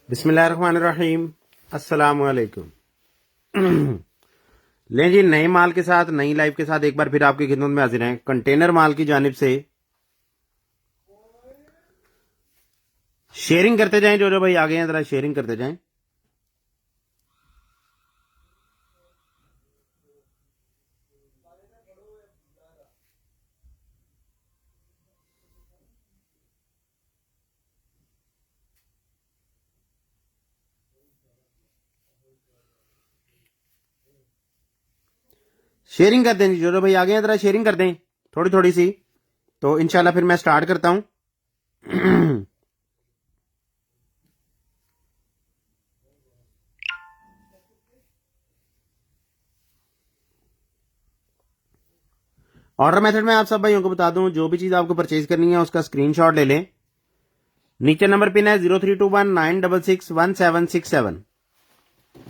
बिस्मिल्लाहिर्रहमानिर्रहीम। अस्सलाम वालेकुम। लें जी, नए माल के साथ नई लाइफ के साथ एक बार फिर आपकी खिदमत में हाजिर हैं कंटेनर माल की जानिब से। शेयरिंग करते जाएं, जो भाई आगे हैं जरा शेयरिंग करते जाएं। शेयरिंग कर दें जी, जो भाई आगे हैं जरा शेयरिंग कर दें थोड़ी थोड़ी सी, तो इंशाल्लाह फिर मैं स्टार्ट करता हूं। ऑर्डर मेथड में आप सब भाइयों को बता दूं, जो भी चीज आपको परचेज करनी है उसका स्क्रीनशॉट ले लें। नीचे नंबर पिन है 0321966167।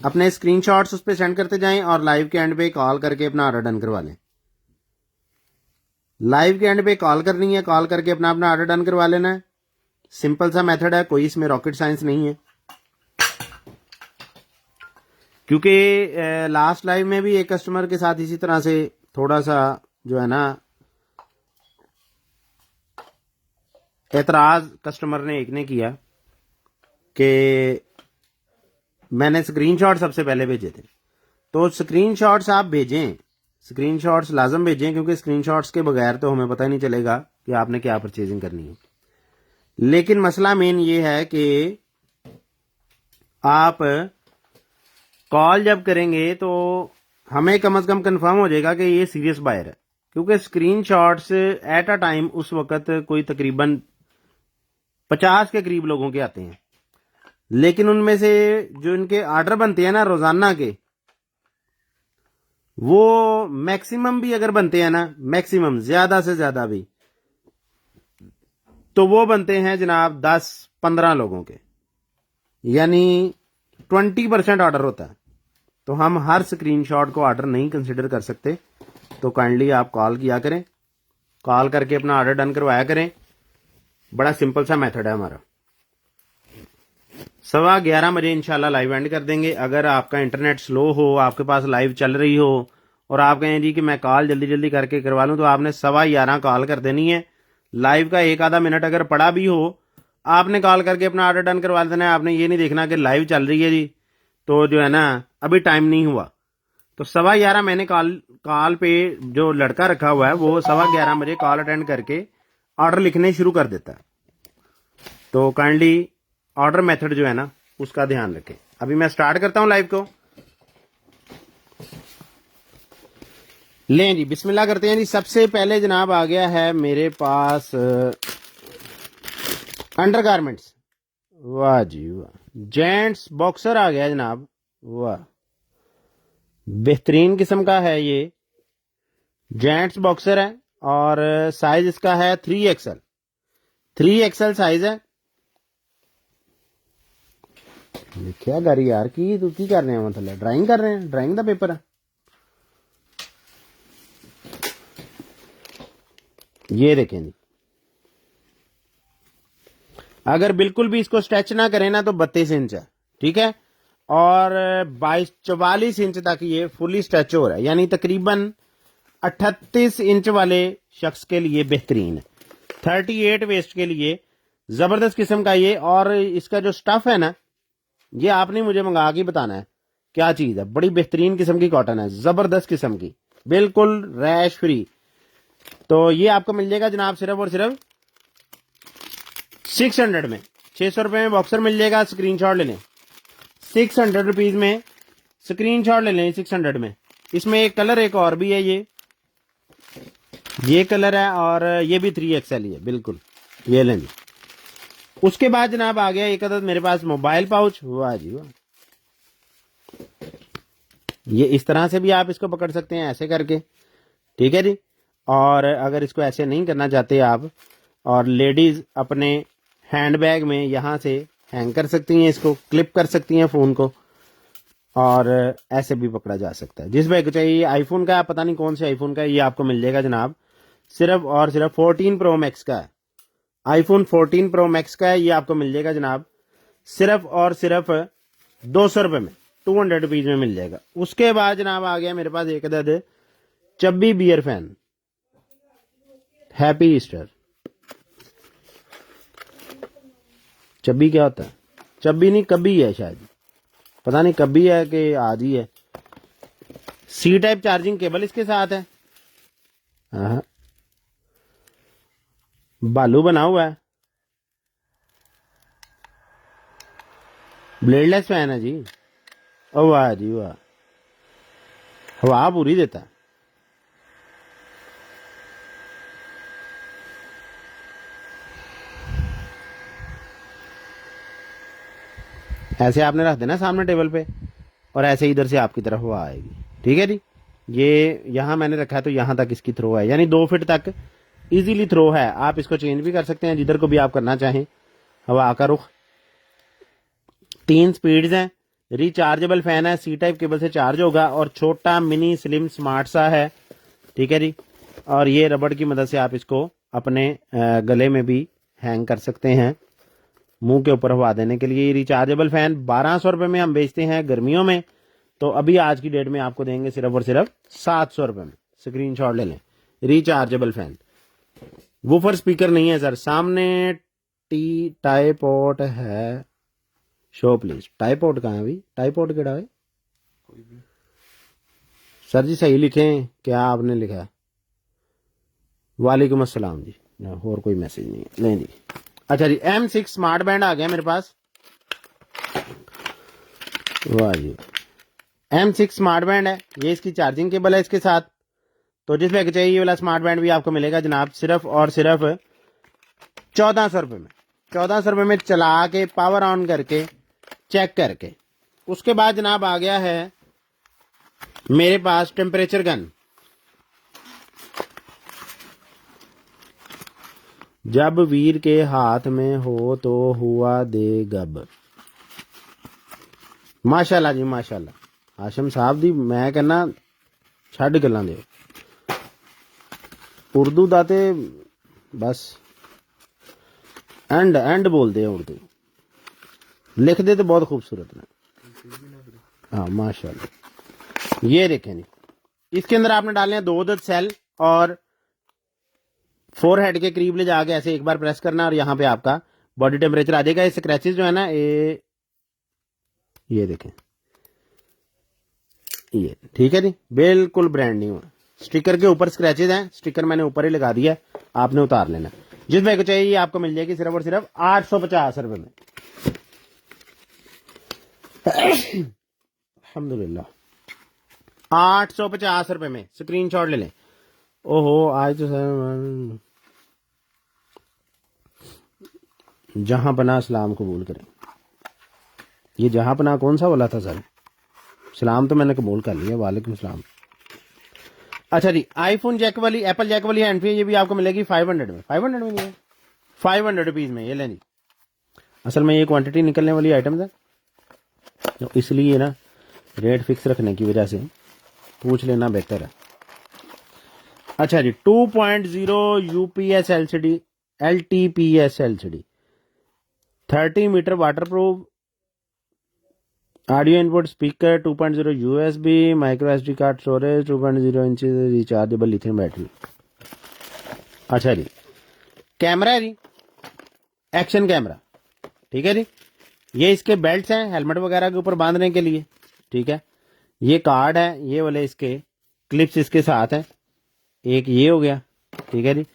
अपने स्क्रीनशॉट्स उस पर सेंड करते जाएं और लाइव के एंड पे कॉल करके अपना ऑर्डर डन करवा लें। लाइव के एंड पे कॉल करनी है, कॉल करके अपना अपना ऑर्डर डन करवा लेना है। सिंपल सा मेथड है, कोई इसमें रॉकेट साइंस नहीं है। क्योंकि लास्ट लाइव में भी एक कस्टमर के साथ इसी तरह से थोड़ा सा जो है ना एतराज कस्टमर ने एक ने किया कि मैंने स्क्रीनशॉट सबसे पहले भेजे थे। तो स्क्रीनशॉट्स आप भेजें, स्क्रीनशॉट्स लाजम भेजें, क्योंकि स्क्रीनशॉट्स के बगैर तो हमें पता ही नहीं चलेगा कि आपने क्या परचेजिंग करनी है। लेकिन मसला मेन ये है कि आप कॉल जब करेंगे तो हमें कम से कम कंफर्म हो जाएगा कि ये सीरियस बायर है, क्योंकि स्क्रीनशॉट्स एट अ टाइम उस वक्त कोई तकरीबन 50 के करीब लोगों के आते हैं, लेकिन उनमें से जो इनके ऑर्डर बनते हैं ना रोजाना के, वो मैक्सिमम भी अगर बनते हैं ना, मैक्सिमम ज्यादा से ज्यादा भी, तो वो बनते हैं जनाब 10-15 लोगों के, यानी 20% ऑर्डर होता है। तो हम हर स्क्रीनशॉट को ऑर्डर नहीं कंसिडर कर सकते। तो काइंडली आप कॉल किया करें, कॉल करके अपना ऑर्डर डन करवाया करें। बड़ा सिंपल सा मेथड है हमारा। 11:15 बजे इंशाल्लाह लाइव एंड कर देंगे। अगर आपका इंटरनेट स्लो हो, आपके पास लाइव चल रही हो और आप कहें जी कि मैं कॉल जल्दी जल्दी करके करवा लूं, तो आपने 11:15 कॉल कर देनी है। लाइव का एक आधा मिनट अगर पड़ा भी हो, आपने कॉल करके अपना ऑर्डर डन करवा देना है। आपने ये नहीं देखना कि लाइव चल रही है जी, तो जो है ना अभी टाइम नहीं हुआ। तो 11:15 मैंने कॉल पे जो लड़का रखा हुआ है वो 11:15 बजे कॉल अटेंड करके ऑर्डर लिखने शुरू कर देता है। तो काइंडली ऑर्डर मेथड जो है ना उसका ध्यान रखें। अभी मैं स्टार्ट करता हूं लाइव को। लें जी, बिस्मिल्लाह करते हैं जी। सबसे पहले जनाब आ गया है मेरे पास अंडरगारमेंट्स। वाह जी वाह, जेंट्स बॉक्सर आ गया जनाब। वाह, बेहतरीन किस्म का है ये। जेंट्स बॉक्सर है और साइज इसका है 3XL। 3XL साइज है। देखिया गारी यार की तू की कर रहे हैं, मतलब ड्राइंग कर रहे हैं, ड्राइंग का पेपर है ये। देखें जी, अगर बिल्कुल भी इसको स्ट्रेच ना करें ना तो 32 इंच है, ठीक है। और 22-44 इंच तक ये फुली स्ट्रेच हो रहा है, यानी तकरीबन 38 इंच वाले शख्स के लिए बेहतरीन है। 38 वेस्ट के लिए जबरदस्त किस्म का ये। और इसका जो स्टफ है ना, ये आपने मुझे मंगा के बताना है क्या चीज है। बड़ी बेहतरीन किस्म की कॉटन है, जबरदस्त किस्म की, बिल्कुल रैश फ्री। तो ये आपको मिल जाएगा जनाब सिर्फ और सिर्फ 600 में। 600 रुपए में बॉक्सर मिल जाएगा। स्क्रीनशॉट ले लें, 600 रुपीज में स्क्रीनशॉट ले लें। 600 में इसमें एक कलर एक और भी है, ये कलर है और ये भी 3XL ही है बिल्कुल। ये लें जी। उसके बाद जनाब आ गया एक अदद मेरे पास मोबाइल पाउच। वाह जी वाह, ये इस तरह से भी आप इसको पकड़ सकते हैं, ऐसे करके, ठीक है जी। और अगर इसको ऐसे नहीं करना चाहते आप, और लेडीज अपने हैंडबैग में यहां से हैंग कर सकती हैं, इसको क्लिप कर सकती हैं फोन को, और ऐसे भी पकड़ा जा सकता है। जिस भाई को चाहिए, आईफोन का, पता नहीं कौन से आईफोन का, ये आपको मिल जाएगा जनाब सिर्फ और सिर्फ 14 प्रो मैक्स का है। आईफोन 14 प्रो मैक्स का है, ये आपको मिल जाएगा जनाब सिर्फ और सिर्फ 200 रुपये में, 200 रुपीज में मिल जाएगा। उसके बाद जनाब आ गया मेरे पास एक अदद chubby bear fan. Happy Easter. Chubby क्या होता है? चब्बी नहीं, कब्बी है शायद, पता नहीं कब्बी है कि आज ही है। सी टाइप चार्जिंग केबल इसके साथ है। हाँ, बालू बना हुआ है। ब्लेडलेस फैन है जी। ओ वाह जी वाह, हवा पूरी देता है। ऐसे आपने रख देना सामने टेबल पे और ऐसे इधर से आपकी तरफ हवा आएगी। ठीक है जी। ये यहां मैंने रखा है तो यहां तक इसकी थ्रो है, यानी 2 फीट तक इजीली थ्रो है। आप इसको चेंज भी कर सकते हैं जिधर को भी आप करना चाहें हवा का रुख। 3 स्पीड्स हैं। रिचार्जेबल फैन है, सी टाइप केबल से चार्ज होगा और छोटा मिनी स्लिम स्मार्ट सा है। ठीक है जी। और ये रबड़ की मदद से आप इसको अपने गले में भी हैंग कर सकते हैं, मुंह के ऊपर हवा देने के लिए। रिचार्जेबल फैन 1200 रुपए में हम बेचते हैं गर्मियों में, तो अभी आज की डेट में आपको देंगे सिर्फ और सिर्फ 700 रुपए में। स्क्रीनशॉट ले लें। Rechargeable fan. वूफर स्पीकर नहीं है सर, सामने टाइपॉट है। Show please. टाइपॉट कहाँ है अभी? टाइपॉट केड़ा है सर जी? सही लिखें, क्या आपने लिखा है? वालेकुम अस्सलाम जी। और कोई मैसेज नहीं है, नहीं जी। अच्छा जी, M6 स्मार्ट बैंड आ गया मेरे पास। वाह जी, M6 स्मार्ट बैंड है। ये इसकी चार्जिंग केबल है इसके साथ। तो जिस पे चाहिए ये वाला स्मार्ट बैंड भी आपको मिलेगा जनाब सिर्फ और सिर्फ 1400 रुपये में। 1400 रुपये में चला के पावर ऑन करके चेक करके। उसके बाद जनाब आ गया है मेरे पास टेम्परेचर गन। जब वीर के हाथ में हो तो हुआ दे गब। माशाल्लाह जी माशाल्लाह। हाशिम साहब दी मैं कहना छड्ड गल्लां दे। उर्दू दा ते बस एंड बोलते हैं उर्दू, लिखते तो बहुत खूबसूरत ने। हाँ माशाल्लाह। ये देखें जी, इसके अंदर आपने डालने हैं 2 अदद सेल और फोरहेड के करीब ले जाके ऐसे एक बार प्रेस करना और यहाँ पे आपका बॉडी टेम्परेचर आ जाएगा। ये स्क्रैचेस जो है ना ये देखें, ये ठीक है जी, बिल्कुल ब्रांड न्यू है। स्टिकर के ऊपर स्क्रैचेस हैं, स्टिकर मैंने ऊपर ही लगा दिया है, आपने उतार लेना। जिस भाई को चाहिए ये आपको मिल जाएगी सिर्फ और सिर्फ 850 रुपए में। अल्हम्दुलिल्लाह 850 रुपए में। स्क्रीनशॉट ले लें। ओहो आज तो सर जहां पना सलाम कबूल करें। ये जहां पना कौन सा वाला था सर? सलाम तो मैंने कबूल कर लिया, वालेकुम सलाम। अच्छा जी, आईफोन जैक वाली, एप्पल जैक वाली हैंड फ्री, ये भी आपको मिलेगी 500 में। 500 में नहीं है, 500 रुपीज में। ये लें जी। असल में ये क्वांटिटी निकलने वाली आइटम है तो इसलिए ना रेट फिक्स रखने की वजह से पूछ लेना बेहतर है। अच्छा जी, 2.0 UPS LCD, LTPS LCD, 30 metre waterproof, audio input speaker, 2.0 USB, micro SD card storage, 2.0 inch rechargeable lithium battery. अच्छा जी, कैमरा है जी, एक्शन कैमरा। ठीक है जी। ये इसके बेल्ट्स हैं हेलमेट वगैरह के ऊपर बांधने के लिए। ठीक है। ये कार्ड है, ये वाले इसके क्लिप्स इसके साथ है। एक ये हो गया। ठीक है जी।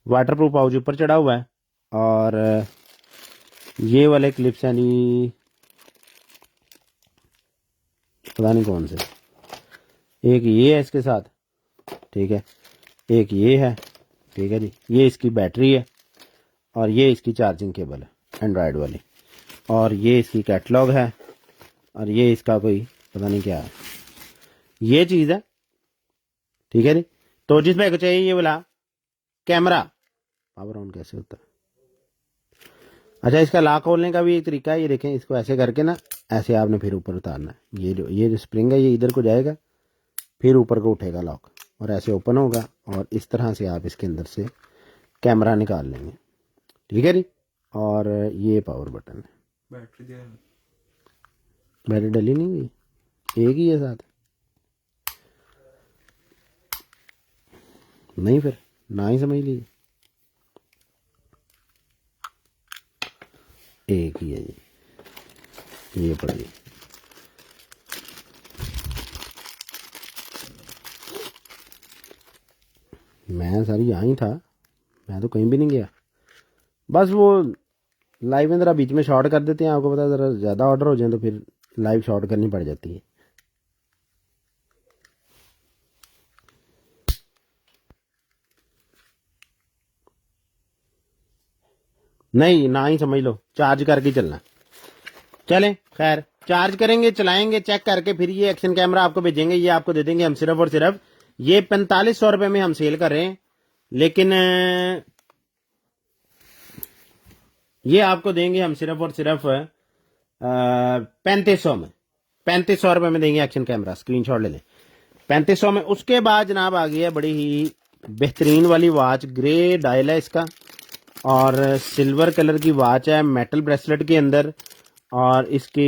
वाटरप्रूफ पाउच ऊपर चढ़ा हुआ है और ये वाले क्लिप्स हैं जी, पता नहीं कौन से। एक ये है इसके साथ। ठीक है। एक ये है। ठीक है जी। ये इसकी बैटरी है और ये इसकी चार्जिंग केबल है एंड्रॉयड वाली, और ये इसकी कैटलॉग है और ये इसका कोई पता नहीं क्या है, ये चीज़ है। ठीक है जी। तो जिस भाई को चाहिए ये वाला कैमरा, पावर ऑन कैसे होता है? अच्छा, इसका लॉक खोलने का भी एक तरीका है। ये देखें, इसको ऐसे करके ना ऐसे आपने फिर ऊपर उतारना है। ये जो स्प्रिंग है ये इधर को जाएगा, फिर ऊपर को उठेगा लॉक और ऐसे ओपन होगा और इस तरह से आप इसके अंदर से कैमरा निकाल लेंगे। ठीक है जी। और ये पावर बटन है, बैटरी डली नहीं गई, एक ही है साथ। नहीं फिर ना ही समझ लीजिए, एक ही है ये पड़ेगी। मैं सारी यहाँ ही था, मैं तो कहीं भी नहीं गया। बस वो लाइव में ज़रा बीच में शॉर्ट कर देते हैं, आपको पता है ज़रा ज़्यादा ऑर्डर हो जाए तो फिर लाइव शॉर्ट करनी पड़ जाती है। नहीं ना ही समझ लो, चार्ज करके चलना। चलें खैर, चार्ज करेंगे, चलाएंगे, चेक करके फिर ये एक्शन कैमरा आपको भेजेंगे। ये आपको दे देंगे हम सिर्फ और सिर्फ, ये 4500 रुपये में हम सेल कर रहे हैं, लेकिन ये आपको देंगे हम सिर्फ और सिर्फ 3500 में। 3500 रुपये में देंगे एक्शन कैमरा, स्क्रीनशॉट ले लें, 3500 में। उसके बाद जनाब आ गई है बड़ी ही बेहतरीन वाली वॉच, ग्रे डायल है इसका और सिल्वर कलर की वॉच है, मेटल ब्रेसलेट के अंदर। और इसकी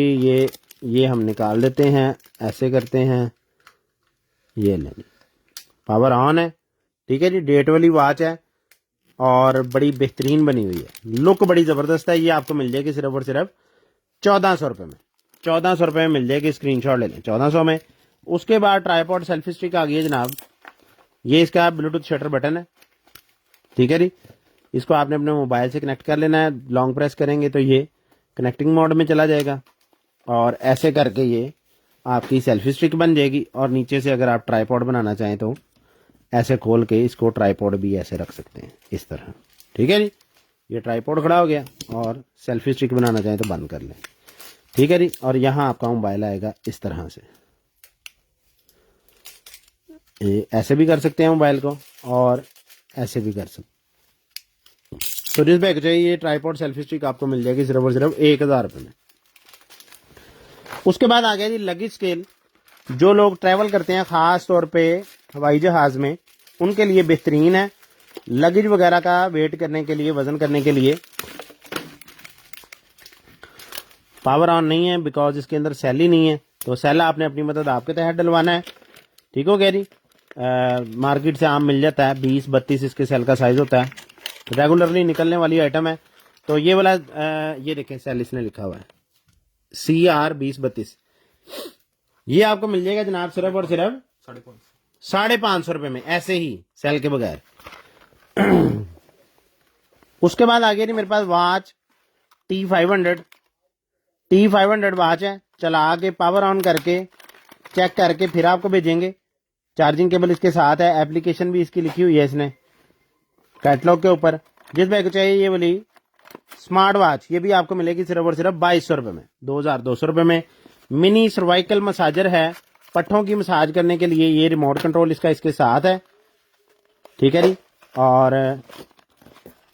ये हम निकाल देते हैं, ऐसे करते हैं, ये ले, पावर ऑन है, ठीक है जी। डेट वाली वॉच है और बड़ी बेहतरीन बनी हुई है, लुक बड़ी ज़बरदस्त है। ये आपको मिल जाएगी सिर्फ और सिर्फ 1400 रुपये में। 1400 रुपये में मिल जाएगी, स्क्रीनशॉट ले लें, 1400 में। उसके बाद ट्राइपॉड सेल्फी स्टिक आ गई है जनाब, ये इसका ब्लूटूथ शटर बटन है, ठीक है जी। इसको आपने अपने मोबाइल से कनेक्ट कर लेना है, लॉन्ग प्रेस करेंगे तो ये कनेक्टिंग मोड में चला जाएगा और ऐसे करके ये आपकी सेल्फी स्टिक बन जाएगी। और नीचे से अगर आप ट्राइपॉड बनाना चाहें तो ऐसे खोल के इसको ट्राइपॉड भी ऐसे रख सकते हैं, इस तरह, ठीक है जी। ये ट्राइपॉड खड़ा हो गया, और सेल्फी स्टिक बनाना चाहें तो बंद कर लें, ठीक है जी। और यहाँ आपका मोबाइल आएगा इस तरह से, ऐसे भी कर सकते हैं मोबाइल को और ऐसे भी कर सकते हैं। तो जिस बैग चाहिए ये ट्राइपॉड सेल्फी स्टिक आपको मिल जाएगी सिर्फ और सिर्फ 1000 रुपये में। उसके बाद आ गया जी लगेज स्केल। जो लोग ट्रैवल करते हैं ख़ास तौर पे हवाई जहाज़ में, उनके लिए बेहतरीन है। लगेज वगैरह का वेट करने के लिए, वज़न करने के लिए। पावर ऑन नहीं है बिकॉज इसके अंदर सेल ही नहीं है, तो सेल आपने अपनी मदद आपके तहत डलवाना है, ठीक हो गया जी। मार्केट से आम मिल जाता है, 20-32 इसके सेल का साइज़ होता है, रेगुलरली निकलने वाली आइटम है। तो ये वाला ये देखें सेल इसने लिखा हुआ है CR 2032, ये आपको मिल जाएगा जनाब सिर्फ और सिर्फ 550 रुपये में, ऐसे ही सेल के बगैर। उसके बाद आ गया जी मेरे पास वॉच T500 वॉच है। चला के पावर ऑन करके चेक करके फिर आपको भेजेंगे। चार्जिंग केबल इसके साथ है, एप्लीकेशन भी इसकी लिखी हुई है इसने कैटलॉग के ऊपर। जिस भाई को चाहिए ये वाली स्मार्ट वॉच, ये भी आपको मिलेगी सिर्फ और सिर्फ 2200 रुपये में, 2200 रुपये में। मिनी सर्वाइकल मसाजर है, पट्ठों की मसाज करने के लिए। ये रिमोट कंट्रोल इसका इसके साथ है, ठीक है जी। और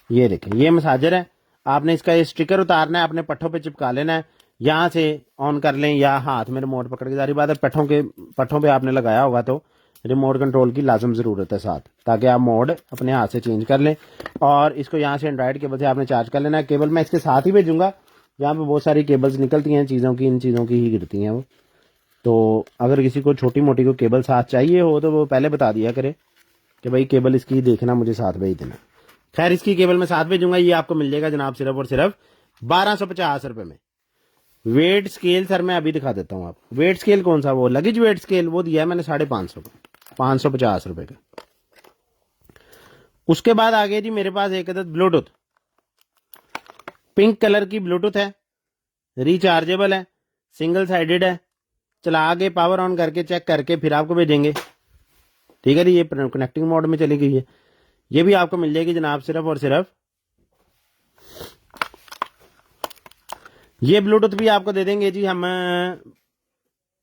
ये देखें ये मसाजर है, आपने इसका ये स्टिकर उतारना है, अपने पट्ठों पे चिपका लेना है, यहाँ से ऑन कर लें या हाथ में रिमोट पकड़ के। सारी बात है, पट्ठों पे आपने लगाया होगा तो रिमोट कंट्रोल की लाजम ज़रूरत है साथ, ताकि आप मोड अपने हाथ से चेंज कर लें। और इसको यहाँ से एंड्रॉइड केबल से आपने चार्ज कर लेना है। केबल मैं इसके साथ ही भेजूंगा, जहाँ पे बहुत सारी केबल्स निकलती हैं चीज़ों की, इन चीज़ों की ही गिरती हैं वो। तो अगर किसी को छोटी मोटी को केबल साथ चाहिए हो तो वो पहले बता दिया करे कि भाई केबल इसकी देखना, मुझे साथ भेज देना। खैर इसकी केबल मैं साथ भेजूंगा। ये आपको मिल जाएगा जनाब सिर्फ और सिर्फ 1250 रुपये में। वेट स्केल सर मैं अभी दिखा देता हूँ आपको। वेट स्केल कौन सा, वो लगेज वेट स्केल, वो दिया है मैंने 550 का, 550 रुपये का। उसके बाद आ गया जी मेरे पास एक अदद ब्लूटूथ, पिंक कलर की ब्लूटूथ है, रिचार्जेबल है, सिंगल साइडेड है। चला के पावर ऑन करके चेक करके फिर आपको भेजेंगे, ठीक है जी। ये कनेक्टिंग मोड में चली गई है, ये भी आपको मिल जाएगी जनाब सिर्फ और सिर्फ। ये ब्लूटूथ भी आपको दे देंगे जी हम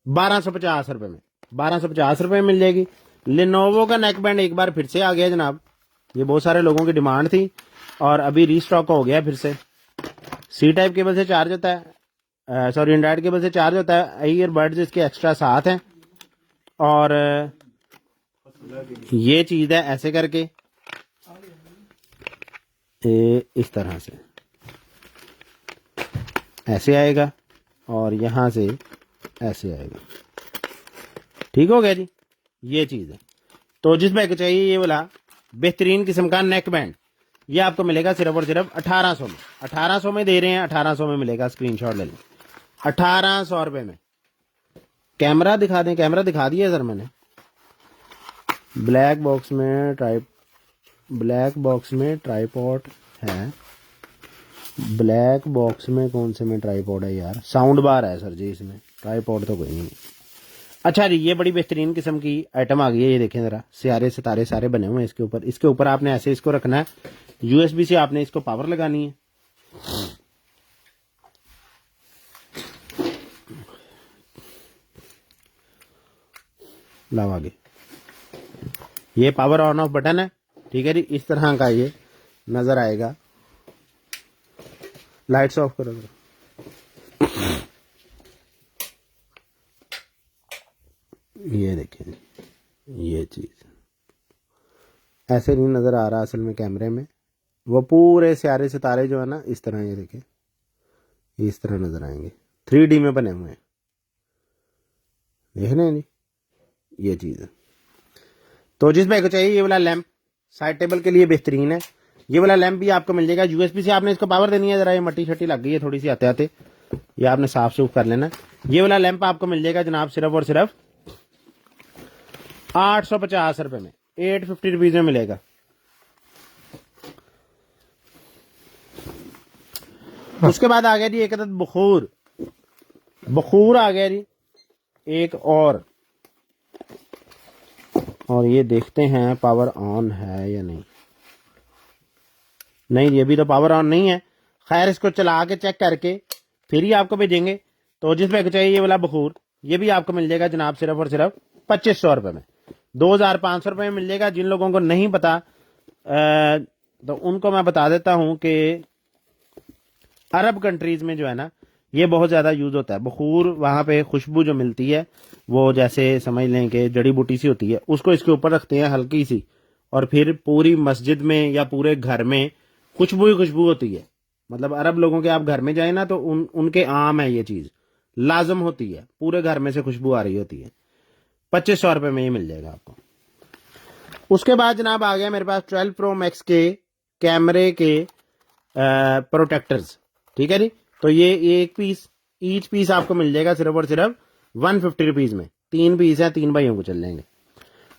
1250 रुपये में, 1250 रुपये में मिल जाएगी। लिनोवो का नेक बैंड एक बार फिर से आ गया जनाब, ये बहुत सारे लोगों की डिमांड थी और अभी रीस्टॉक हो गया फिर से। C टाइप केबल से चार्ज होता है, सॉरी एंड्रॉइड केबल से चार्ज होता है। ईयरबड्स इसके एक्स्ट्रा साथ हैं और ये चीज़ है ऐसे करके इस तरह से, ऐसे आएगा और यहाँ से ऐसे आएगा। ठीक हो गया जी, ये चीज़ है। तो जिस भाई को चाहिए ये वाला बेहतरीन किस्म का नेक बैंड, ये आपको मिलेगा सिर्फ और सिर्फ 1800 में। 1800 में दे रहे हैं, 1800 में मिलेगा, स्क्रीनशॉट ले लें। 1800 रुपये में। कैमरा दिखा दें, कैमरा दिखा दिया सर मैंने। ब्लैक बॉक्स में ट्राइपॉड है। ब्लैक बॉक्स में कौन से में ट्राइपॉड है यार? साउंड बार है सर जी, इसमें ट्राइपॉड तो कोई नहीं है। अच्छा जी, ये बड़ी बेहतरीन किस्म की आइटम आ गई है। ये देखें ज़रा, सितारे सितारे सारे बने हुए हैं इसके ऊपर। इसके ऊपर आपने ऐसे इसको रखना है, यूएसबी से आपने इसको पावर लगानी है। लाओ आगे, ये पावर ऑन ऑफ बटन है। ठीक है जी, इस तरह का ये नजर आएगा। लाइट्स ऑफ करो जरा। ये देखें, ये चीज ऐसे नहीं नजर आ रहा असल में कैमरे में। वो पूरे सारे सितारे जो है ना, इस तरह, ये देखें, इस तरह नजर आएंगे। 3D में बने हुए हैं, देख रहे हैं जी, ये चीज है। तो जिस भाई को चाहिए ये वाला लैंप साइड टेबल के लिए बेहतरीन है। ये वाला लैंप भी आपको मिल जाएगा। यूएसबी से आपने इसको पावर देनी है। जरा ये मट्टी शट्टी लग गई है थोड़ी सी आते आते, ये आपने साफ सूफ कर लेना। ये वाला लैंप आपको मिल जाएगा जनाब सिर्फ और सिर्फ 850 रुपए में, 850 रुपीज में मिलेगा। उसके बाद आ गया जी एक अदद बखूर। बखूर आ गया जी एक और ये देखते हैं पावर ऑन है या नहीं। नहीं, ये भी तो पावर ऑन नहीं है। खैर, इसको चला के चेक करके फिर ही आपको भेजेंगे। तो जिस पे चाहिए ये वाला बखूर, ये भी आपको मिल जाएगा जनाब सिर्फ और सिर्फ 2500 रुपए में, 2500 रुपए में मिल जाएगा। जिन लोगों को नहीं पता तो उनको मैं बता देता हूं कि अरब कंट्रीज में जो है ना, ये बहुत ज्यादा यूज होता है बखूर। वहां पे खुशबू जो मिलती है वो जैसे समझ लें कि जड़ी बूटी सी होती है, उसको इसके ऊपर रखते हैं हल्की सी, और फिर पूरी मस्जिद में या पूरे घर में खुशबू ही खुशबू होती है। मतलब अरब लोगों के आप घर में जाए ना तो उनके आम है, ये चीज लाजम होती है, पूरे घर में से खुशबू आ रही होती है। 2500 रुपए में ये मिल जाएगा आपको। उसके बाद जनाब आ गया मेरे पास 12 प्रो मैक्स के कैमरे के प्रोटेक्टर्स। ठीक है जी, तो ये एक पीस, ईच पीस आपको मिल जाएगा सिर्फ और सिर्फ 150 रुपीज में। 3 पीस है, 3 भाइयों को चल जाएंगे।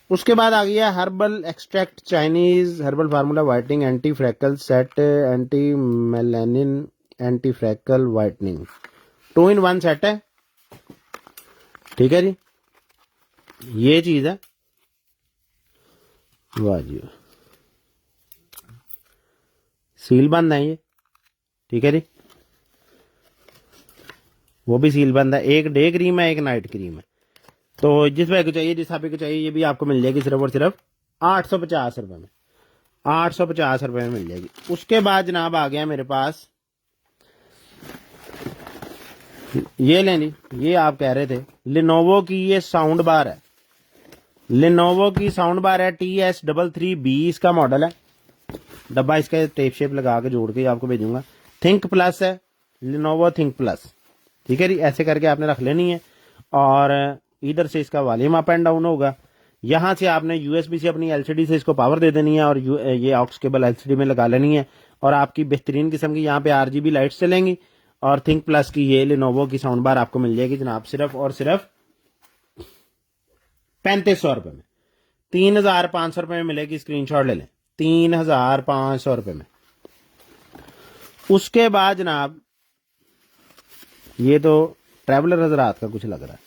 उसके बाद आ गया herbal extract Chinese herbal formula whitening anti freckle set, anti melanin anti freckle whitening 2 in 1 set है। ठीक है जी, ये चीज है। वाह जी, सील बंद है ये। ठीक है जी, वो भी सील बंद है। एक डे क्रीम है, एक नाइट क्रीम है। तो जिस भाई को चाहिए, जिस आप को चाहिए, ये भी आपको मिल जाएगी सिर्फ और सिर्फ 850 रुपए में। 850 रुपए में मिल जाएगी। उसके बाद जनाब आ गया मेरे पास, ये लें जी, ये आप कह रहे थे लिनोवो की ये साउंड बार है। लिनोवो की साउंड बार है, TS33B इसका मॉडल है। डब्बा इसका टेप शेप लगा के जोड़ के आपको भेजूंगा। थिंक प्लस है, लिनोवो थिंक प्लस। ठीक है जी, ऐसे करके आपने रख लेनी है। और इधर से इसका वॉल्यूम अप एंड डाउन होगा। यहां से आपने यूएसबी से अपनी एलसीडी से इसको पावर दे देनी है और ये ऑक्स केबल एलसीडी में लगा लेनी है। और आपकी बेहतरीन किस्म की यहाँ पे RGB लाइट्स चलेंगी। और थिंक प्लस की ये लिनोवो की साउंड बार आपको मिल जाएगी जनाब सिर्फ और सिर्फ 3500 रुपए में। 3500 रुपए में मिलेगी, स्क्रीनशॉट ले लें, 3500 रुपए में। उसके बाद जनाब ये तो ट्रैवलर हजरात का कुछ लग रहा है।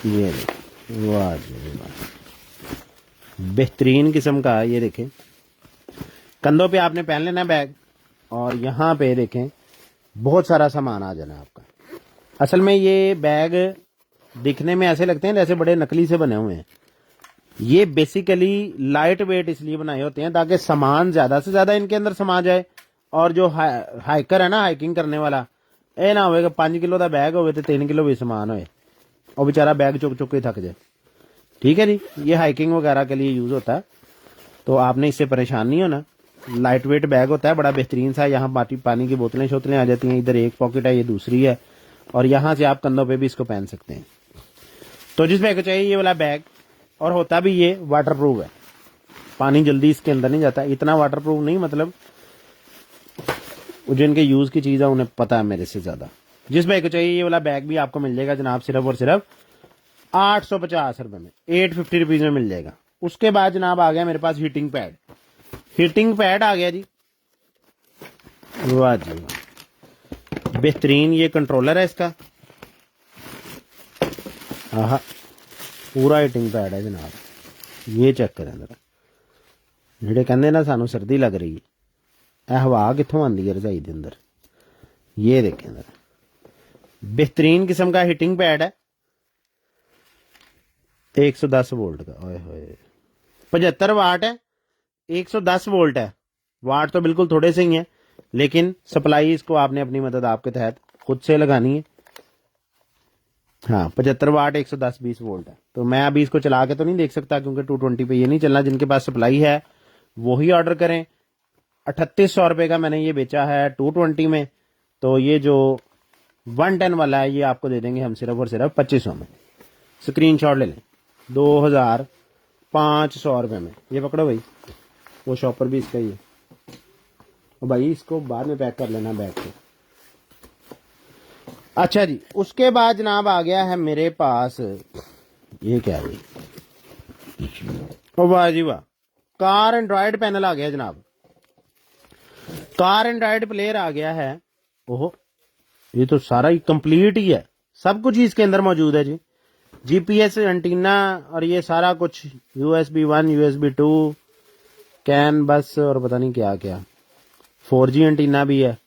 ये वाह जी वाह, बेहतरीन किस्म का ये देखें। कंधों पे आपने पहन लेना बैग और यहाँ पे देखें बहुत सारा सामान आ जाना आपका। असल में ये बैग दिखने में ऐसे लगते हैं जैसे बड़े नकली से बने हुए हैं। ये बेसिकली लाइट वेट इसलिए बनाए होते हैं ताकि सामान ज्यादा से ज्यादा इनके अंदर समा जाए। और जो हाइकर है ना, हाइकिंग करने वाला, ये ना होवे 5 किलो का बैग होवे तो 3 किलो भी सामान होए और बेचारा बैग चुक चुक के थक जाए। ठीक है जी, ये हाइकिंग वगैरह के लिए यूज होता है, तो आपने इससे परेशान नहीं होना। लाइट वेट बैग होता है, बड़ा बेहतरीन सा। यहाँ पानी की बोतलें शोतलें आ जाती हैं। इधर एक पॉकेट है, ये दूसरी है, और यहाँ से आप कंधों पे भी इसको पहन सकते हैं। तो जिस बैग को चाहिए ये वाला बैग, और होता भी ये वाटर प्रूफ है, पानी जल्दी इसके अंदर नहीं जाता। इतना वाटर प्रूफ नहीं, मतलब जिनके यूज की चीज है उन्हें पता है मेरे से ज्यादा। जिस बैग को चाहिए ये वाला बैग भी आपको मिल जाएगा जनाब सिर्फ और सिर्फ 850 रुपए में, 850 रुपीज में मिल जाएगा। उसके बाद जनाब आ गया मेरे पास हीटिंग पैड। हीटिंग पैड आ गया जी, वाह जी वाह, बेहतरीन। ये कंट्रोलर है इसका, हाँ पूरा हीटिंग पैड है जनाब। ये चेक करें जरा, ਜਿਹੜੇ ਕਹਿੰਦੇ ना सानू सर्दी लग रही है, हवा कितों आती है रजाई के अंदर। ये देखें जरा, बेहतरीन किस्म का हीटिंग पैड है, 110 वोल्ट का। ओए होए 75 वाट है, 110 वोल्ट है। वाट तो बिल्कुल थोड़े से ही है, लेकिन सप्लाई इसको आपने अपनी मदद आपके तहत खुद से लगानी है। हाँ 75 वाट 110-20 वोल्ट है। तो मैं अभी इसको चला के तो नहीं देख सकता क्योंकि 220 पे ये नहीं चलना। जिनके पास सप्लाई है वही ऑर्डर करें। 3800 रुपये का मैंने ये बेचा है 220 में। तो ये जो 110 वाला है ये आपको दे देंगे हम सिर्फ और सिर्फ 2500 में। स्क्रीनशॉट ले लें, 2500 रुपये में। ये पकड़ो भाई, वो शॉपर भी इसका ही है। और भाई इसको बाद में पैक कर लेना बैग को। अच्छा जी, उसके बाद जनाब आ गया है मेरे पास, ये क्या है, वाह जी वाह, कार एंड्रॉयड पैनल आ गया जनाब। कार एंड्रॉयड प्लेयर आ गया है। ओहो, ये तो सारा ही कंप्लीट ही है, सब कुछ ही इसके अंदर मौजूद है जी। जीपीएस एंटीना और ये सारा कुछ, USB 1 USB 2 कैन बस और पता नहीं क्या क्या, 4G एंटीना भी है।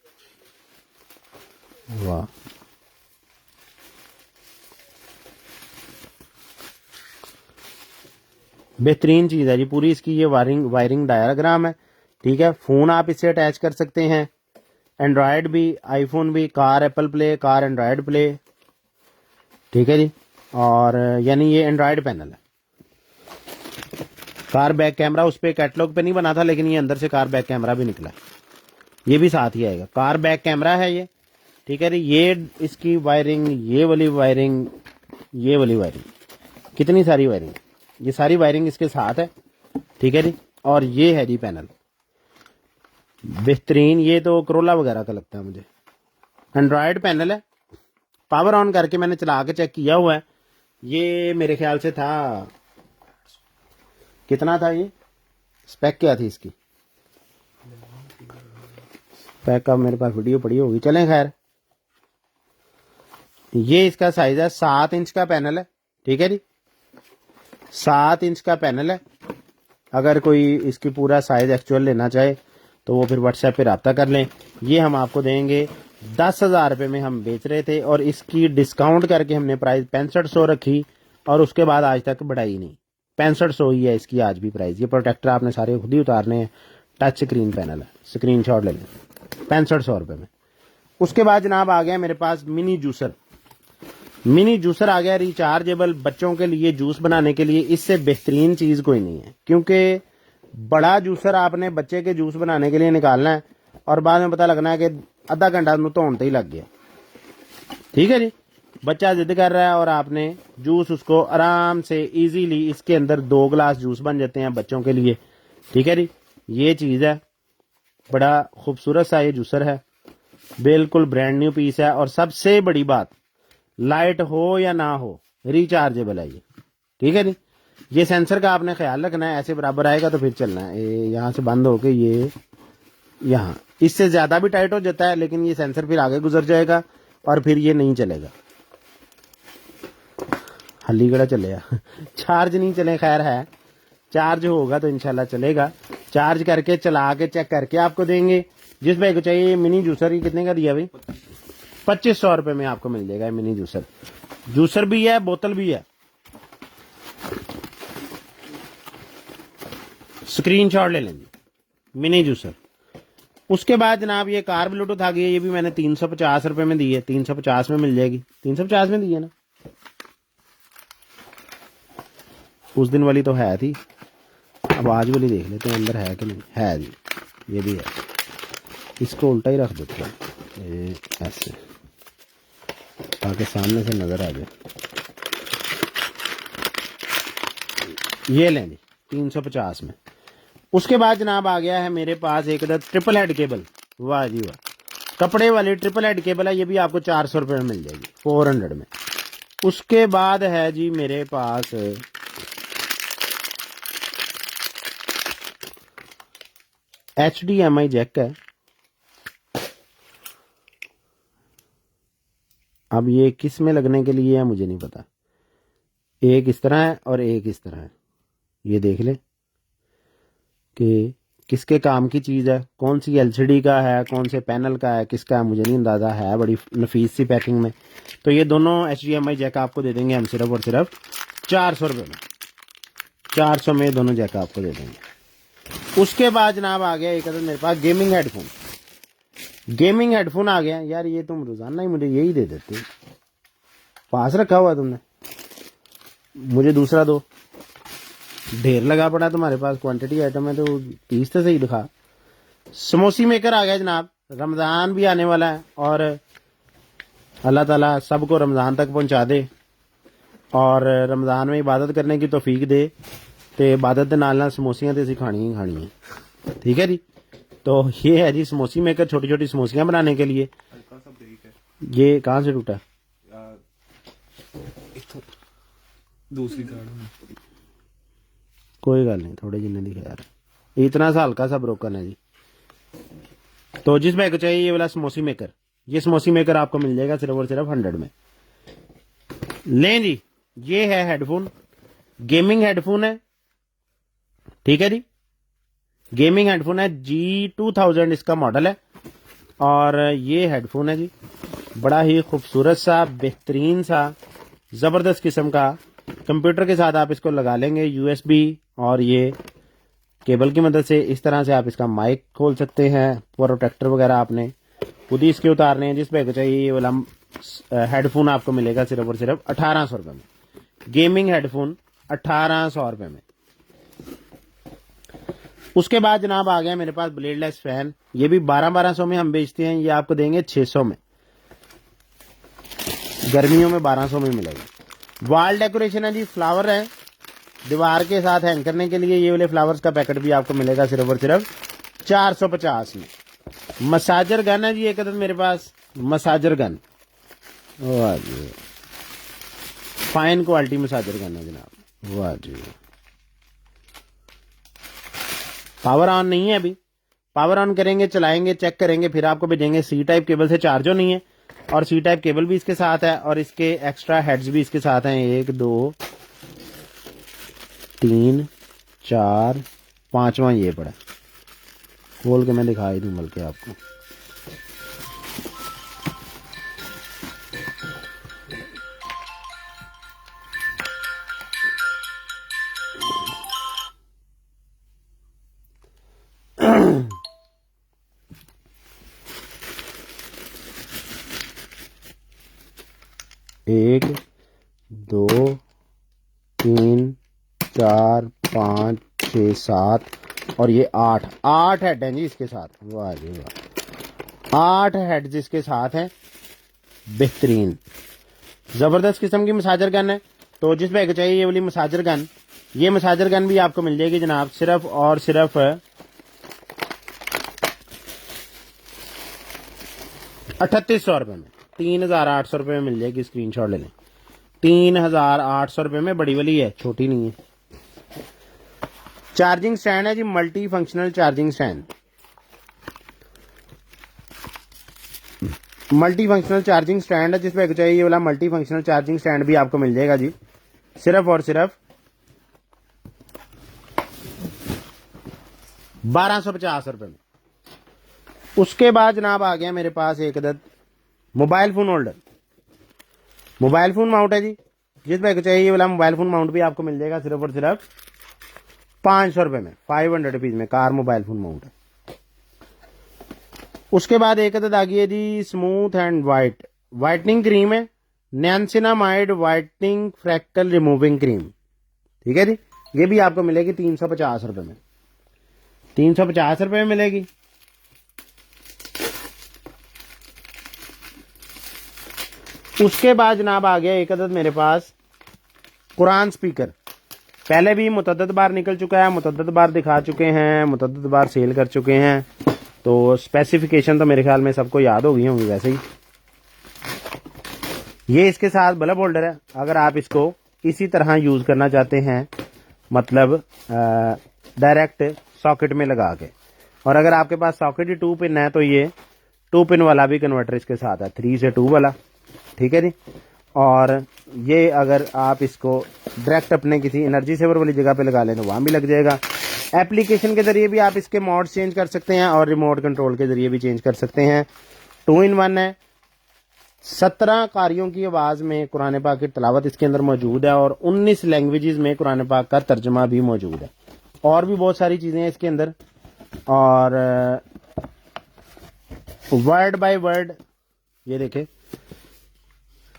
वाह, बेहतरीन चीज है जी पूरी। इसकी ये वायरिंग डायग्राम है, ठीक है। फोन आप इससे अटैच कर सकते हैं, एंड्रॉयड भी, आईफोन भी, car Apple play, car Android play, ठीक है जी। और यानी ये एंड्रॉयड पैनल है। कार बैक कैमरा उस पर कैटलॉग पे नहीं बना था, लेकिन ये अंदर से कार बैक कैमरा भी निकला, ये भी साथ ही आएगा। कार बैक कैमरा है ये, ठीक है जी। ये इसकी वायरिंग, ये वाली वायरिंग, ये वाली वायरिंग, कितनी सारी वायरिंग, ये सारी वायरिंग इसके साथ है, ठीक है जी। और ये है जी पैनल, बेहतरीन। ये तो करोला वगैरह का लगता है मुझे। एंड्रॉयड पैनल है, पावर ऑन करके मैंने चला के चेक किया हुआ है। ये मेरे ख्याल से था, कितना था ये, स्पेक क्या थी इसकी, स्पेक का मेरे पास वीडियो पड़ी होगी, चलें खैर। ये इसका साइज है, 7 इंच का पैनल है, ठीक है जी। 7 इंच का पैनल है। अगर कोई इसकी पूरा साइज एक्चुअल लेना चाहे तो वो फिर व्हाट्सएप पे रब्ता कर लें। ये हम आपको देंगे 10,000 रुपये में हम बेच रहे थे, और इसकी डिस्काउंट करके हमने प्राइस 6500 रखी, और उसके बाद आज तक बढ़ाई नहीं। 6500 ही है इसकी आज भी प्राइस। ये प्रोटेक्टर आपने सारे खुद ही उतारने हैं। टच स्क्रीन पैनल है, स्क्रीनशॉट ले लें, 6500 रुपये में। उसके बाद जनाब आ गया मेरे पास मिनी जूसर। मिनी जूसर आ गया रिचार्जेबल, बच्चों के लिए जूस बनाने के लिए। इससे बेहतरीन चीज कोई नहीं है, क्योंकि बड़ा जूसर आपने बच्चे के जूस बनाने के लिए निकालना है और बाद में पता लगना है कि आधा घंटा धोने ही लग गया, ठीक है जी। बच्चा जिद कर रहा है और आपने जूस उसको आराम से इजीली, इसके अंदर 2 गिलास जूस बन जाते हैं बच्चों के लिए, ठीक है जी। ये चीज है, बड़ा खूबसूरत सा ये जूसर है, बिल्कुल ब्रांड न्यू पीस है। और सबसे बड़ी बात, लाइट हो या ना हो रिचार्जेबल है ये, ठीक है जी। ये सेंसर का आपने ख्याल रखना है, ऐसे बराबर आएगा तो फिर चलना है। यहाँ से बंद होके ये यहाँ, इससे ज्यादा भी टाइट हो जाता है, लेकिन ये सेंसर फिर आगे गुजर जाएगा और फिर ये नहीं चलेगा। हल्ली गड़ा चलेगा चार्ज नहीं चले, खैर है, चार्ज होगा तो इंशाल्लाह चलेगा। चार्ज करके चला के चेक करके आपको देंगे। जिस भाई को चाहिए मिनी जूसर, ये कितने का दिया भाई, 2500 रुपये में आपको मिल जाएगा मिनी जूसर। जूसर भी है, बोतल भी है। स्क्रीनशॉट ले लेंगे, मिनी जूसर। उसके बाद जनाब ये कार ब्लूटूथ आ गई है। ये भी मैंने 350 रुपये में दी है, 350 में मिल जाएगी। 350 में दी है ना, उस दिन वाली तो है थी, अब आज वाली देख लेते हैं अंदर है कि नहीं है जी। ये भी है, इसको उल्टा ही रख देते हैं ये ऐसे, ताकि सामने से नज़र आ जाए। ये लें जी 350 में। उसके बाद जनाब आ गया है मेरे पास एक अदद ट्रिपल हेड केबल। वाह जी वाह, कपड़े वाली ट्रिपल हेड केबल है, ये भी आपको 400 रुपये में मिल जाएगी 400 में। उसके बाद है जी मेरे पास HDMI जैक है। अब ये किस में लगने के लिए है मुझे नहीं पता, एक इस तरह है और एक इस तरह है। ये देख ले कि किसके काम की चीज़ है, कौन सी LCD का है, कौन से पैनल का है, किसका है मुझे नहीं अंदाज़ा है, बड़ी नफीस सी पैकिंग में। तो ये दोनों HDMI जैक आपको दे देंगे हम सिर्फ और सिर्फ 400 रुपये में। 400 में दोनों जैक आपको दे देंगे। उसके बाद जनाब आ गया एक मेरे पास गेमिंग हेडफोन। गेमिंग हेडफोन आ गया यार, ये तुम रोजाना ही मुझे यही दे देते हो, पास रखा हुआ तुमने, मुझे दूसरा दो। ढेर लगा पड़ा तुम्हारे पास, क्वांटिटी आइटम है तो पीस तो सही दिखा। समोसी मेकर आ गया जनाब, रमज़ान भी आने वाला है और अल्लाह ताला सबको रमज़ान तक पहुंचा दे और रमज़ान में इबादत करने की तौफीक दे। तो इबादत के नाल समोसियाँ तो असीं खानी ही खानी है, ठीक है जी। तो ये है जी समोसी मेकर, छोटी छोटी समोसियाँ बनाने के लिए। ये कहाँ से टूटा? दूसरी गाड़ी। कोई गल नहीं, थोड़े जिन्ने दिखे यार, इतना सा हल्का सा ब्रोकन है जी। तो जिस बैग को चाहिए ये वाला समोसी मेकर, ये समोसी मेकर आपको मिल जाएगा सिर्फ और सिर्फ 100 में। लें जी, ये है हेडफोन, गेमिंग हेडफोन है, ठीक है जी। गेमिंग हेडफोन है, G2000 इसका मॉडल है और ये हेडफोन है जी, बड़ा ही खूबसूरत सा, बेहतरीन सा, ज़बरदस्त किस्म का। कंप्यूटर के साथ आप इसको लगा लेंगे USB और ये केबल की मदद से। इस तरह से आप इसका माइक खोल सकते हैं, प्रोटेक्टर वगैरह आपने खुद ही इसके उतारने हैं। जिस पे चाहिए ये वाला हेडफोन आपको मिलेगा सिर्फ और सिर्फ 1800 रुपये में। गेमिंग हेडफोन 1800 रुपये में। उसके बाद जनाब आ गया मेरे पास ब्लेडलेस फैन, ये भी 1200 में हम बेचते हैं, ये आपको देंगे 600 में, गर्मियों में 1200 में मिलेगा। वॉल डेकोरेशन है जी, फ्लावर है दीवार के साथ हैंग करने के लिए, ये वाले फ्लावर्स का पैकेट भी आपको मिलेगा सिर्फ और सिर्फ 450 में। मसाजर गन है जी एक अदद मेरे पास, मसाजर गन, वाह जी, फाइन क्वालिटी मसाजर गन है जनाब, वाह जी। पावर ऑन नहीं है अभी, पावर ऑन करेंगे, चलाएंगे, चेक करेंगे, फिर आपको भेजेंगे। C टाइप केबल से चार्जर नहीं है और C टाइप केबल भी इसके साथ है और इसके एक्स्ट्रा हेड्स भी इसके साथ हैं। 1 2 3 4 5वां ये पड़ा, खोल के मैं दिखाई दूं बल्कि आपको। एक 2 3 4 5 6 7 और ये 8 हेड हैं जी इसके साथ, वाह जी वाह, 8 हेड इसके साथ हैं, बेहतरीन जबरदस्त किस्म की मसाजर गन है। तो जिस भाई को चाहिए ये वाली मसाजर गन, ये मसाजर गन भी आपको मिल जाएगी जनाब सिर्फ और सिर्फ 3800 रुपये में, 3800 रुपये में मिल जाएगी। स्क्रीनशॉट ले लें, 3800 रुपये में, बड़ी वाली है, छोटी नहीं है। चार्जिंग स्टैंड है जी, multi functional charging stand, multi functional charging stand है। जिस पे चाहिए ये वाला मल्टी फंक्शनल चार्जिंग स्टैंड भी आपको मिल जाएगा जी सिर्फ और सिर्फ 1250 रुपये में। उसके बाद जनाब आ गया मेरे पास एक अदद mobile phone holder, mobile phone mount है जी। जिस पे चाहिए ये वाला मोबाइल फोन माउंट भी आपको मिल जाएगा सिर्फ और सिर्फ 500 रुपये में, 500 रुपीज में कार मोबाइल फोन माउंट है। उसके बाद एक अदद आ गई है जी smooth and white whitening cream है, niacinamide whitening fractal removing cream, ठीक है जी। ये भी आपको मिलेगी 350 रुपये में। 350 रुपये में मिलेगी। उसके बाद जनाब आ गया एक अदद मेरे पास कुरान स्पीकर। पहले भी मुतअद्दिद बार निकल चुका है, मुतअद्दिद बार दिखा चुके हैं, मुतअद्दिद बार सेल कर चुके हैं, तो स्पेसिफिकेशन तो मेरे ख्याल में सबको याद हो गई होंगी वैसे ही। ये इसके साथ बल्ब होल्डर है। अगर आप इसको इसी तरह यूज करना चाहते हैं, मतलब डायरेक्ट सॉकेट में लगा के, और अगर आपके पास सॉकेट ही 2 पिन है तो ये 2 पिन वाला भी कन्वर्टर इसके साथ है, 3 से 2 वाला, ठीक है जी। और ये अगर आप इसको डायरेक्ट अपने किसी एनर्जी सेवर वाली जगह पे लगा लें तो वहां भी लग जाएगा। एप्लीकेशन के जरिए भी आप इसके मोड्स चेंज कर सकते हैं और रिमोट कंट्रोल के जरिए भी चेंज कर सकते हैं। 2 in 1 है। 17 कारियों की आवाज में कुरान पाक की तिलावत इसके अंदर मौजूद है और 19 लैंग्वेजेस में कुरान पाक का तर्जमा भी मौजूद है। और भी बहुत सारी चीजें हैं इसके अंदर, और वर्ड बाय वर्ड ये देखें,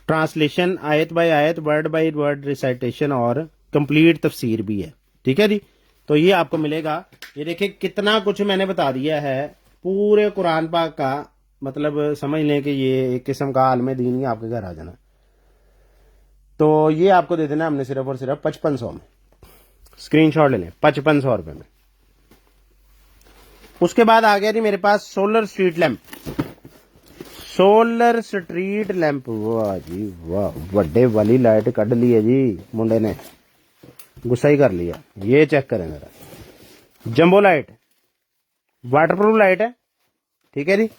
ट्रांसलेशन आयत बाय आयत, वर्ड बाय वर्ड रिसाइटेशन और कंप्लीट तफसीर भी है, ठीक है जी। तो ये आपको मिलेगा। ये देखिए कितना कुछ मैंने बता दिया है पूरे कुरान पाक का, मतलब समझ लें कि ये एक किस्म का आलम दीन ही आपके घर आ जाना। तो ये आपको दे देना हमने सिर्फ और सिर्फ 5500 में। स्क्रीनशॉट ले लें, 5500 रुपए में। उसके बाद आ गया जी मेरे पास solar street lamp. Solar street lamp, वाह जी वाह, बड़े वाली लाइट कढ़ ली है जी मुंडे ने, गुस्सा ही कर लिया। ये चेक करें जरा, जंबो लाइट, वाटरप्रूफ लाइट है, ठीक है जी।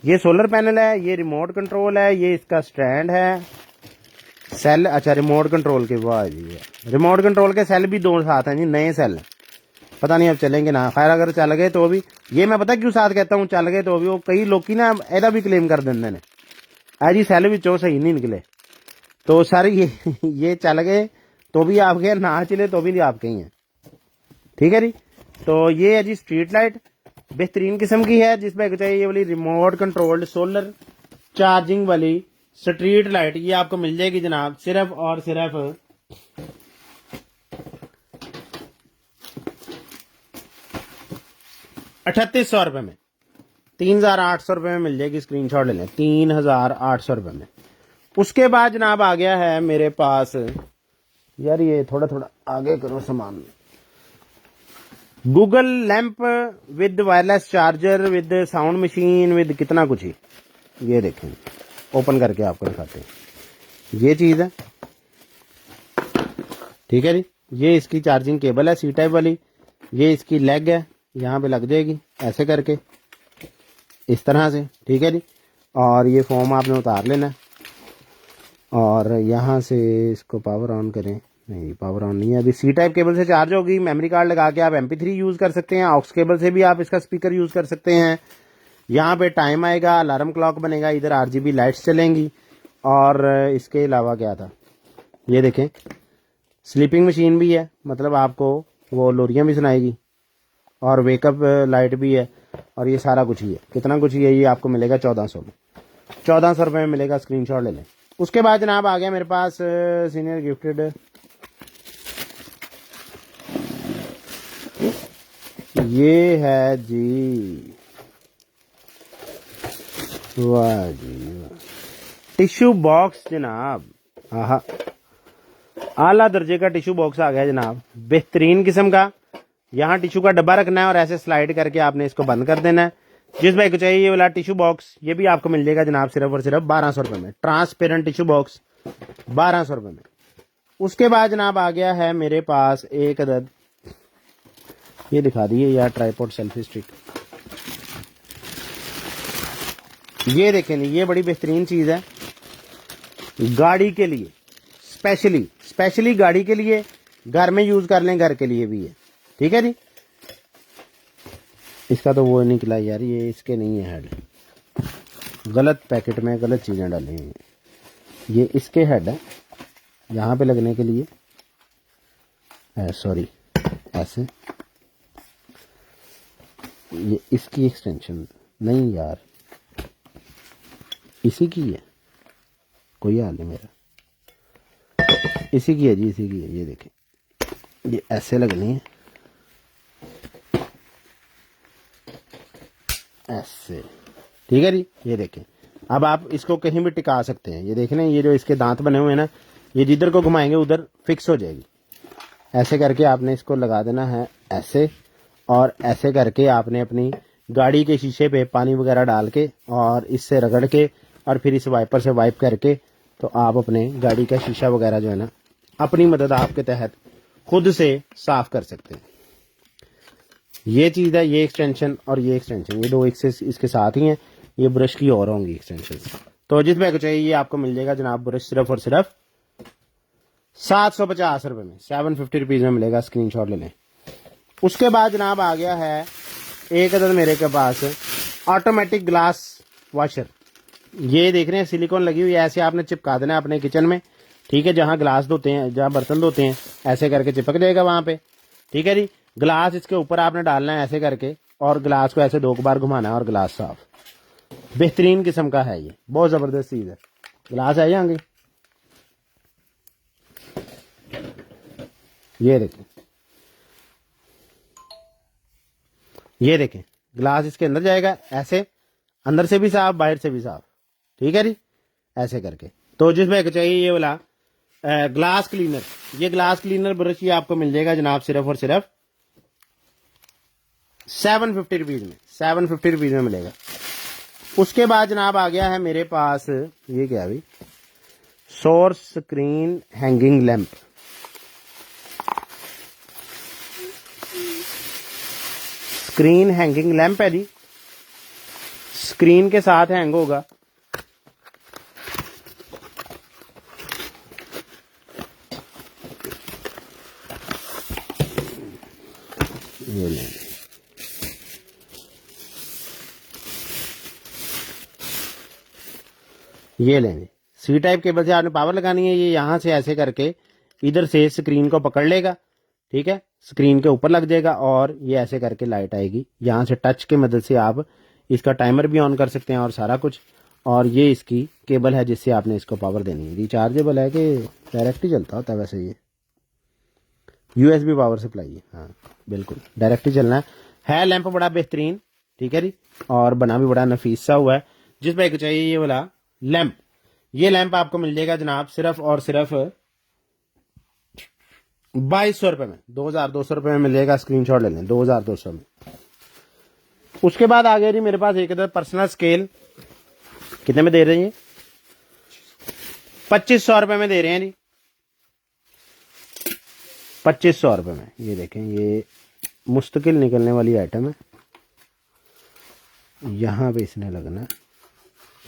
ये सोलर पैनल है, ये रिमोट कंट्रोल है, ये इसका स्टैंड है, सेल, अच्छा रिमोट कंट्रोल के, वाह जी, रिमोट कंट्रोल के सेल भी 2 साथ हैं जी, नए सेल, पता नहीं अब चलेंगे ना, खैर अगर चल गए तो भी, ये मैं पता क्यों साथ कहता हूँ चल गए तो भी, वो कई लोग की ना एदा भी क्लेम कर देंगे ने ऐ जी सेल भी सही नहीं निकले, तो सर ये चल गए तो भी आपके, ना चले तो भी आपके ही हैं, ठीक है जी। तो ये है जी स्ट्रीट लाइट, बेहतरीन किस्म की है, जिसमें चाहिए ये वाली रिमोट कंट्रोल्ड सोलर चार्जिंग वाली स्ट्रीट लाइट, ये आपको मिल जाएगी जनाब सिर्फ और सिर्फ 3800 रुपए में। 3800 रुपए में मिल जाएगी, स्क्रीनशॉट ले लें, 3800 रुपए में। उसके बाद जनाब आ गया है मेरे पास, यार ये थोड़ा थोड़ा आगे करो सामान, Google lamp with wireless charger with sound machine with कितना कुछ ही। ये देखें, ओपन करके आपको दिखाते हैं, ये चीज है, ठीक है जी। ये इसकी चार्जिंग केबल है सी टाइप वाली, ये इसकी लेग है, यहाँ पे लग जाएगी ऐसे करके इस तरह से, ठीक है जी। और ये फोम आपने उतार लेना है और यहाँ से इसको पावर ऑन करें, नहीं पावर ऑन नहीं है अभी, सी टाइप केबल से चार्ज होगी। मेमोरी कार्ड लगा के आप MP3 यूज कर सकते हैं, ऑक्स केबल से भी आप इसका स्पीकर यूज कर सकते हैं। यहाँ पे टाइम आएगा, अलार्म क्लॉक बनेगा, इधर RGB लाइट्स चलेंगी। और इसके अलावा क्या था, ये देखें स्लीपिंग मशीन भी है, मतलब आपको वो लोरियां भी सुनाएगी, और वेकअप लाइट भी है, और ये सारा कुछ ही है। कितना कुछ ही है, ये आपको मिलेगा 1400 में, 1400 रुपये में मिलेगा, स्क्रीनशॉट ले लें। उसके बाद जनाब आ गया मेरे पास सीनियर गिफ्टेड, ये है जी, वाह जी वाह, टिश्यू बॉक्स जनाब, आहा आला दर्जे का टिश्यू बॉक्स आ गया जनाब, बेहतरीन किस्म का। यहाँ टिश्यू का डब्बा रखना है और ऐसे स्लाइड करके आपने इसको बंद कर देना है। जिस भाई को चाहिए ये वाला टिश्यू बॉक्स, ये भी आपको मिल जाएगा जनाब सिर्फ और सिर्फ 1200 रुपये में, ट्रांसपेरेंट टिश्यू बॉक्स 1200 रुपये में। उसके बाद जनाब आ गया है मेरे पास एक अदद, ये दिखा दिए यार, ट्राइपॉड सेल्फी स्टिक। ये देखें, ये बड़ी बेहतरीन चीज है गाड़ी के लिए, स्पेशली गाड़ी के लिए, घर में यूज कर लें, घर के लिए भी है, ठीक है जी। इसका तो वो निकला यार, ये इसके नहीं है हेड, गलत पैकेट में गलत चीजें डाली हैं। ये इसके हेड है, यहाँ पे लगने के लिए, सॉरी ऐसे, ये इसकी एक्सटेंशन नहीं यार, इसी की है, कोई हाल नहीं मेरा, इसी की है जी, इसी की है। ये देखें, ये ऐसे लगनी है, ऐसे, ठीक है जी। ये देखें, अब आप इसको कहीं भी टिका सकते हैं। ये देख रहे हैं, ये जो इसके दांत बने हुए हैं ना, ये जिधर को घुमाएंगे उधर फिक्स हो जाएगी। ऐसे करके आपने इसको लगा देना है ऐसे, और ऐसे करके आपने अपनी गाड़ी के शीशे पे पानी वगैरह डाल के और इससे रगड़ के और फिर इस वाइपर से वाइप करके, तो आप अपने गाड़ी का शीशा वगैरह जो है ना, अपनी मदद आपके तहत खुद से साफ कर सकते हैं। ये चीज़ है, ये एक्सटेंशन और ये एक्सटेंशन, ये दो इसके साथ ही हैं। ये ब्रश की और होंगी एक्सटेंशन। तो जिस बैग को चाहिए ये आपको मिल जाएगा जनाब ब्रश सिर्फ और सिर्फ 750 रुपये में, 750 रुपीज़ में मिलेगा। स्क्रीनशॉट ले लें। उसके बाद जनाब आ गया है एक अदद मेरे के पास ऑटोमेटिक ग्लास वॉशर। ये देख रहे हैं सिलिकॉन लगी हुई है, ऐसे आपने चिपका देना है अपने किचन में, ठीक है। जहाँ ग्लास धोते हैं, जहाँ बर्तन धोते हैं, ऐसे करके चिपक जाएगा वहाँ पे, ठीक है जी। ग्लास इसके ऊपर आपने डालना है ऐसे करके, और ग्लास को ऐसे 2 बार घुमाना है और ग्लास साफ। बेहतरीन किस्म का है, ये बहुत ज़बरदस्त चीज़ है। ग्लास है यहाँ, ये देखें, ये देखें, ग्लास इसके अंदर जाएगा ऐसे, अंदर से भी साफ बाहर से भी साफ, ठीक है जी। ऐसे करके तो जिस बैग चाहिए ये वाला ग्लास क्लीनर, ये ग्लास क्लीनर ब्रश ये आपको मिल जाएगा जनाब सिर्फ और सिर्फ 750 रुपीज़ में, 750 रुपीज़ में मिलेगा। उसके बाद जनाब आ गया है मेरे पास, ये क्या है भाई, source screen hanging lamp. Screen hanging lamp है जी, स्क्रीन के साथ हैंग होगा। ये लें, ये लेंगे। सी टाइप केबल से आपने पावर लगानी है। ये यहां से ऐसे करके इधर से स्क्रीन को पकड़ लेगा, ठीक है, स्क्रीन के ऊपर लग जाएगा और ये ऐसे करके लाइट आएगी। यहाँ से टच की मदद से आप इसका टाइमर भी ऑन कर सकते हैं और सारा कुछ। और ये इसकी केबल है जिससे आपने इसको पावर देनी है। रिचार्जेबल है कि डायरेक्ट ही चलता होता है? वैसे ये USB पावर सप्लाई है, हाँ बिल्कुल डायरेक्ट ही चलना है। लैंप बड़ा बेहतरीन, ठीक है जी, और बना भी बड़ा नफीस सा हुआ है। जिस भाई को चाहिए ये वाला लैंप, ये लैंप आपको मिल जाएगा जनाब सिर्फ और सिर्फ 2200 रुपये में, 2200 रुपये में मिलेगा। स्क्रीनशॉट ले लें, 2200 में। उसके बाद आ गया जी मेरे पास एक पर्सनल स्केल। कितने में दे रहे हैं? 2500 रुपये में दे रहे हैं जी, 2500 रुपये में। ये देखें, ये मुस्तकिल निकलने वाली आइटम है। यहाँ पे इसने लगना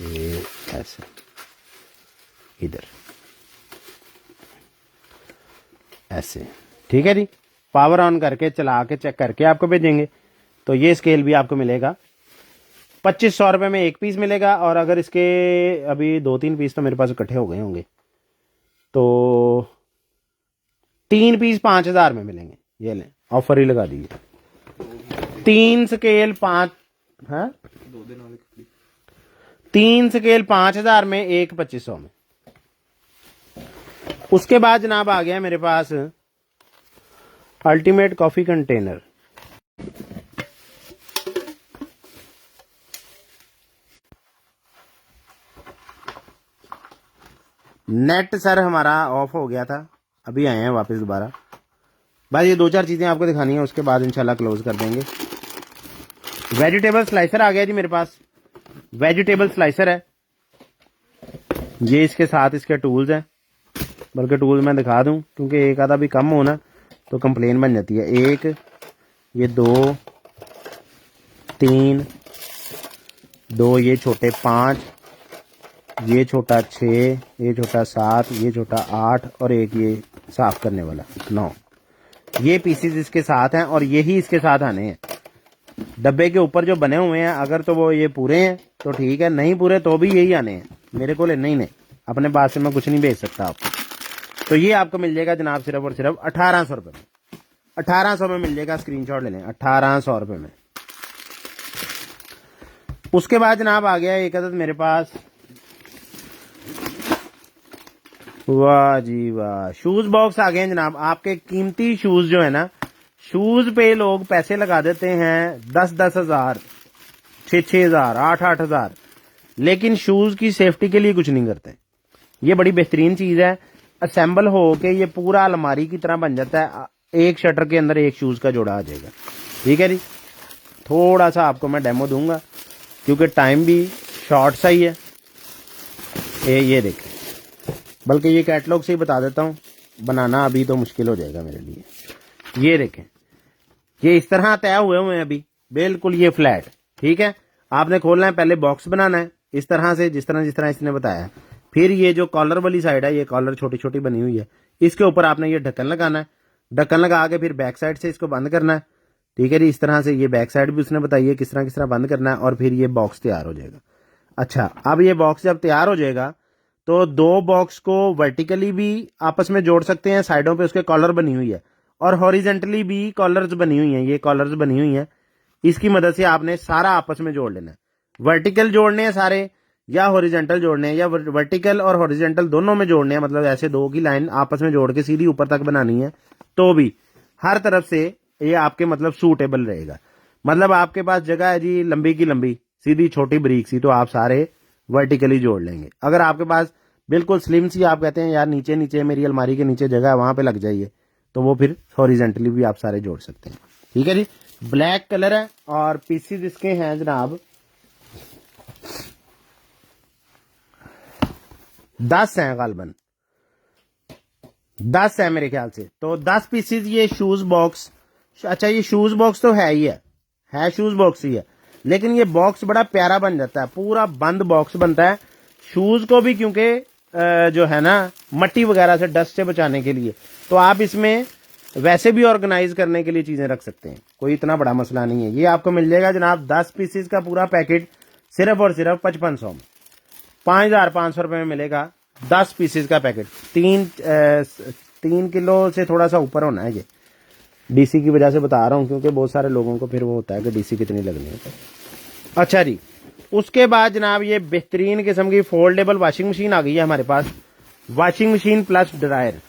ये ऐसे, इधर ऐसे, ठीक है जी। पावर ऑन करके चला के चेक करके आपको भेजेंगे। तो ये स्केल भी आपको मिलेगा 2500 रुपये में, एक पीस मिलेगा। और अगर इसके अभी 2-3 पीस तो मेरे पास इकट्ठे हो गए होंगे, तो 3 पीस 5000 में मिलेंगे। ये लें, ऑफर ही लगा दीजिए। 3 स्केल 5 है, 3 स्केल 5000 में, एक 2500 में। उसके बाद जनाब आ गया मेरे पास ultimate coffee container. Net sir हमारा ऑफ हो गया था, अभी आए हैं वापस दोबारा। बस ये 2-4 चीजें आपको दिखानी है, उसके बाद इंशाल्लाह क्लोज कर देंगे। वेजिटेबल स्लाइसर आ गया जी मेरे पास। वेजिटेबल स्लाइसर है ये, इसके साथ इसके टूल्स हैं। बल्कि टूल्स मैं दिखा दूं, क्योंकि एक आधा भी कम होना तो कंप्लेन बन जाती है। 1, ये 2, 3, 2 ये छोटे 5, ये छोटा 6, ये छोटा 7, ये छोटा 8 और एक ये साफ करने वाला 9। ये पीसेस इसके साथ हैं और यही इसके साथ आने हैं। डब्बे के ऊपर जो बने हुए हैं, अगर तो वो ये पूरे हैं तो ठीक है, नहीं पूरे तो भी यही आने हैं मेरे को। नहीं, अपने पास से मैं कुछ नहीं भेज सकता आपको। तो ये आपको मिल जाएगा जनाब सिर्फ और सिर्फ 1800 रुपये में। 1800 में मिल जाएगा, स्क्रीनशॉट ले लें, 1800 रुपये में। उसके बाद जनाब आ गया एक अदद मेरे पास, वाह जी वाह, शूज बॉक्स आ गए हैं जनाब। आपके कीमती शूज जो है ना, शूज पे लोग पैसे लगा देते हैं 10-10 हज़ार, छः हजार, आठ हजार, लेकिन शूज की सेफ्टी के लिए कुछ नहीं करते। ये बड़ी बेहतरीन चीज है। असेंबल हो के ये पूरा अलमारी की तरह बन जाता है। एक शटर के अंदर एक शूज का जोड़ा आ जाएगा। ठीक है जी, थोड़ा सा आपको मैं डेमो दूंगा क्योंकि टाइम भी शॉर्ट सा ही है। ये देखें, बल्कि ये कैटलॉग से ही बता देता हूँ, बनाना अभी तो मुश्किल हो जाएगा मेरे लिए। ये देखें, ये इस तरह तय हुए हैं अभी, बिल्कुल ये फ्लैट। ठीक है, आपने खोलना है, पहले बॉक्स बनाना है इस तरह से, जिस तरह इसने बताया। फिर ये जो कॉलर वाली साइड है, ये कॉलर छोटी छोटी बनी हुई है, इसके ऊपर आपने ये ढक्कन लगाना है। ढक्कन लगा के फिर बैक साइड से इसको बंद करना है। ठीक है जी, इस तरह से। ये बैक साइड भी उसने बताई है किस तरह बंद करना है, और फिर ये बॉक्स तैयार हो जाएगा। अच्छा, अब ये बॉक्स जब तैयार हो जाएगा तो दो बॉक्स को वर्टिकली भी आपस में जोड़ सकते हैं, साइडों पे उसके कॉलर बनी हुई है, और हॉरिजेंटली भी कॉलर्स बनी हुई हैं। ये कॉलर्स बनी हुई हैं, इसकी मदद से आपने सारा आपस में जोड़ लेना है। वर्टिकल जोड़ने हैं सारे, या हॉरिजेंटल जोड़ने हैं, या वर्टिकल और हॉरिजेंटल दोनों में जोड़ने हैं, मतलब ऐसे दो की लाइन आपस में जोड़ के सीधी ऊपर तक बनानी है। तो भी हर तरफ से ये आपके मतलब सूटेबल रहेगा। मतलब आपके पास जगह है जी लंबी की लंबी, सीधी छोटी बारीक सी, तो आप सारे वर्टिकली जोड़ लेंगे। अगर आपके पास बिल्कुल स्लिम सी, आप कहते हैं यार नीचे नीचे मेरी अलमारी के नीचे जगह है, वहां पे लग जाइए, तो वो फिर हॉरिजेंटली भी आप सारे जोड़ सकते हैं। ठीक है जी, ब्लैक कलर है और पीसीज इसके हैं जनाब 10 हैं, गालबन 10 है मेरे ख्याल से। तो 10 पीसीज ये शूज बॉक्स। अच्छा, ये शूज बॉक्स तो है ही है शूज बॉक्स ही है, लेकिन ये बॉक्स बड़ा प्यारा बन जाता है, पूरा बंद बॉक्स बनता है शूज को भी, क्योंकि जो है ना मट्टी वगैरह से, डस्ट से बचाने के लिए। तो आप इसमें वैसे भी ऑर्गेनाइज करने के लिए चीजें रख सकते हैं, कोई इतना बड़ा मसला नहीं है। ये आपको मिल जाएगा जनाब 10 पीसीज का पूरा पैकेट सिर्फ और सिर्फ 5500 में, 5500 रुपए में मिलेगा 10 पीसीज का पैकेट। 3 किलो से थोड़ा सा ऊपर होना है। ये डीसी की वजह से बता रहा हूँ, क्योंकि बहुत सारे लोगों को फिर वो होता है कि डीसी कितनी लगनी है। अच्छा जी, उसके बाद जनाब ये बेहतरीन किस्म की फोल्डेबल वॉशिंग मशीन आ गई है हमारे पास। Washing machine plus dryer.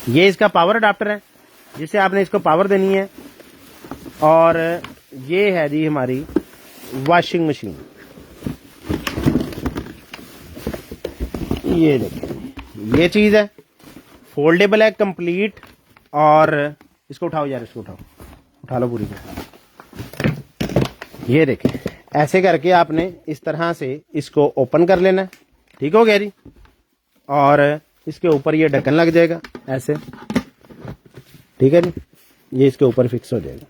ये इसका पावर अडाप्टर है, जिससे आपने इसको पावर देनी है। और ये है जी हमारी वॉशिंग मशीन। ये देखिए, ये चीज है, फोल्डेबल है कंप्लीट। और इसको उठाओ यार, इसको उठा लो पूरी को। ये देखें, ऐसे करके आपने इस तरह से इसको ओपन कर लेना है। ठीक हो गया जी, और इसके ऊपर ये ढक्कन लग जाएगा ऐसे। ठीक है जी, ये इसके ऊपर फिक्स हो जाएगा।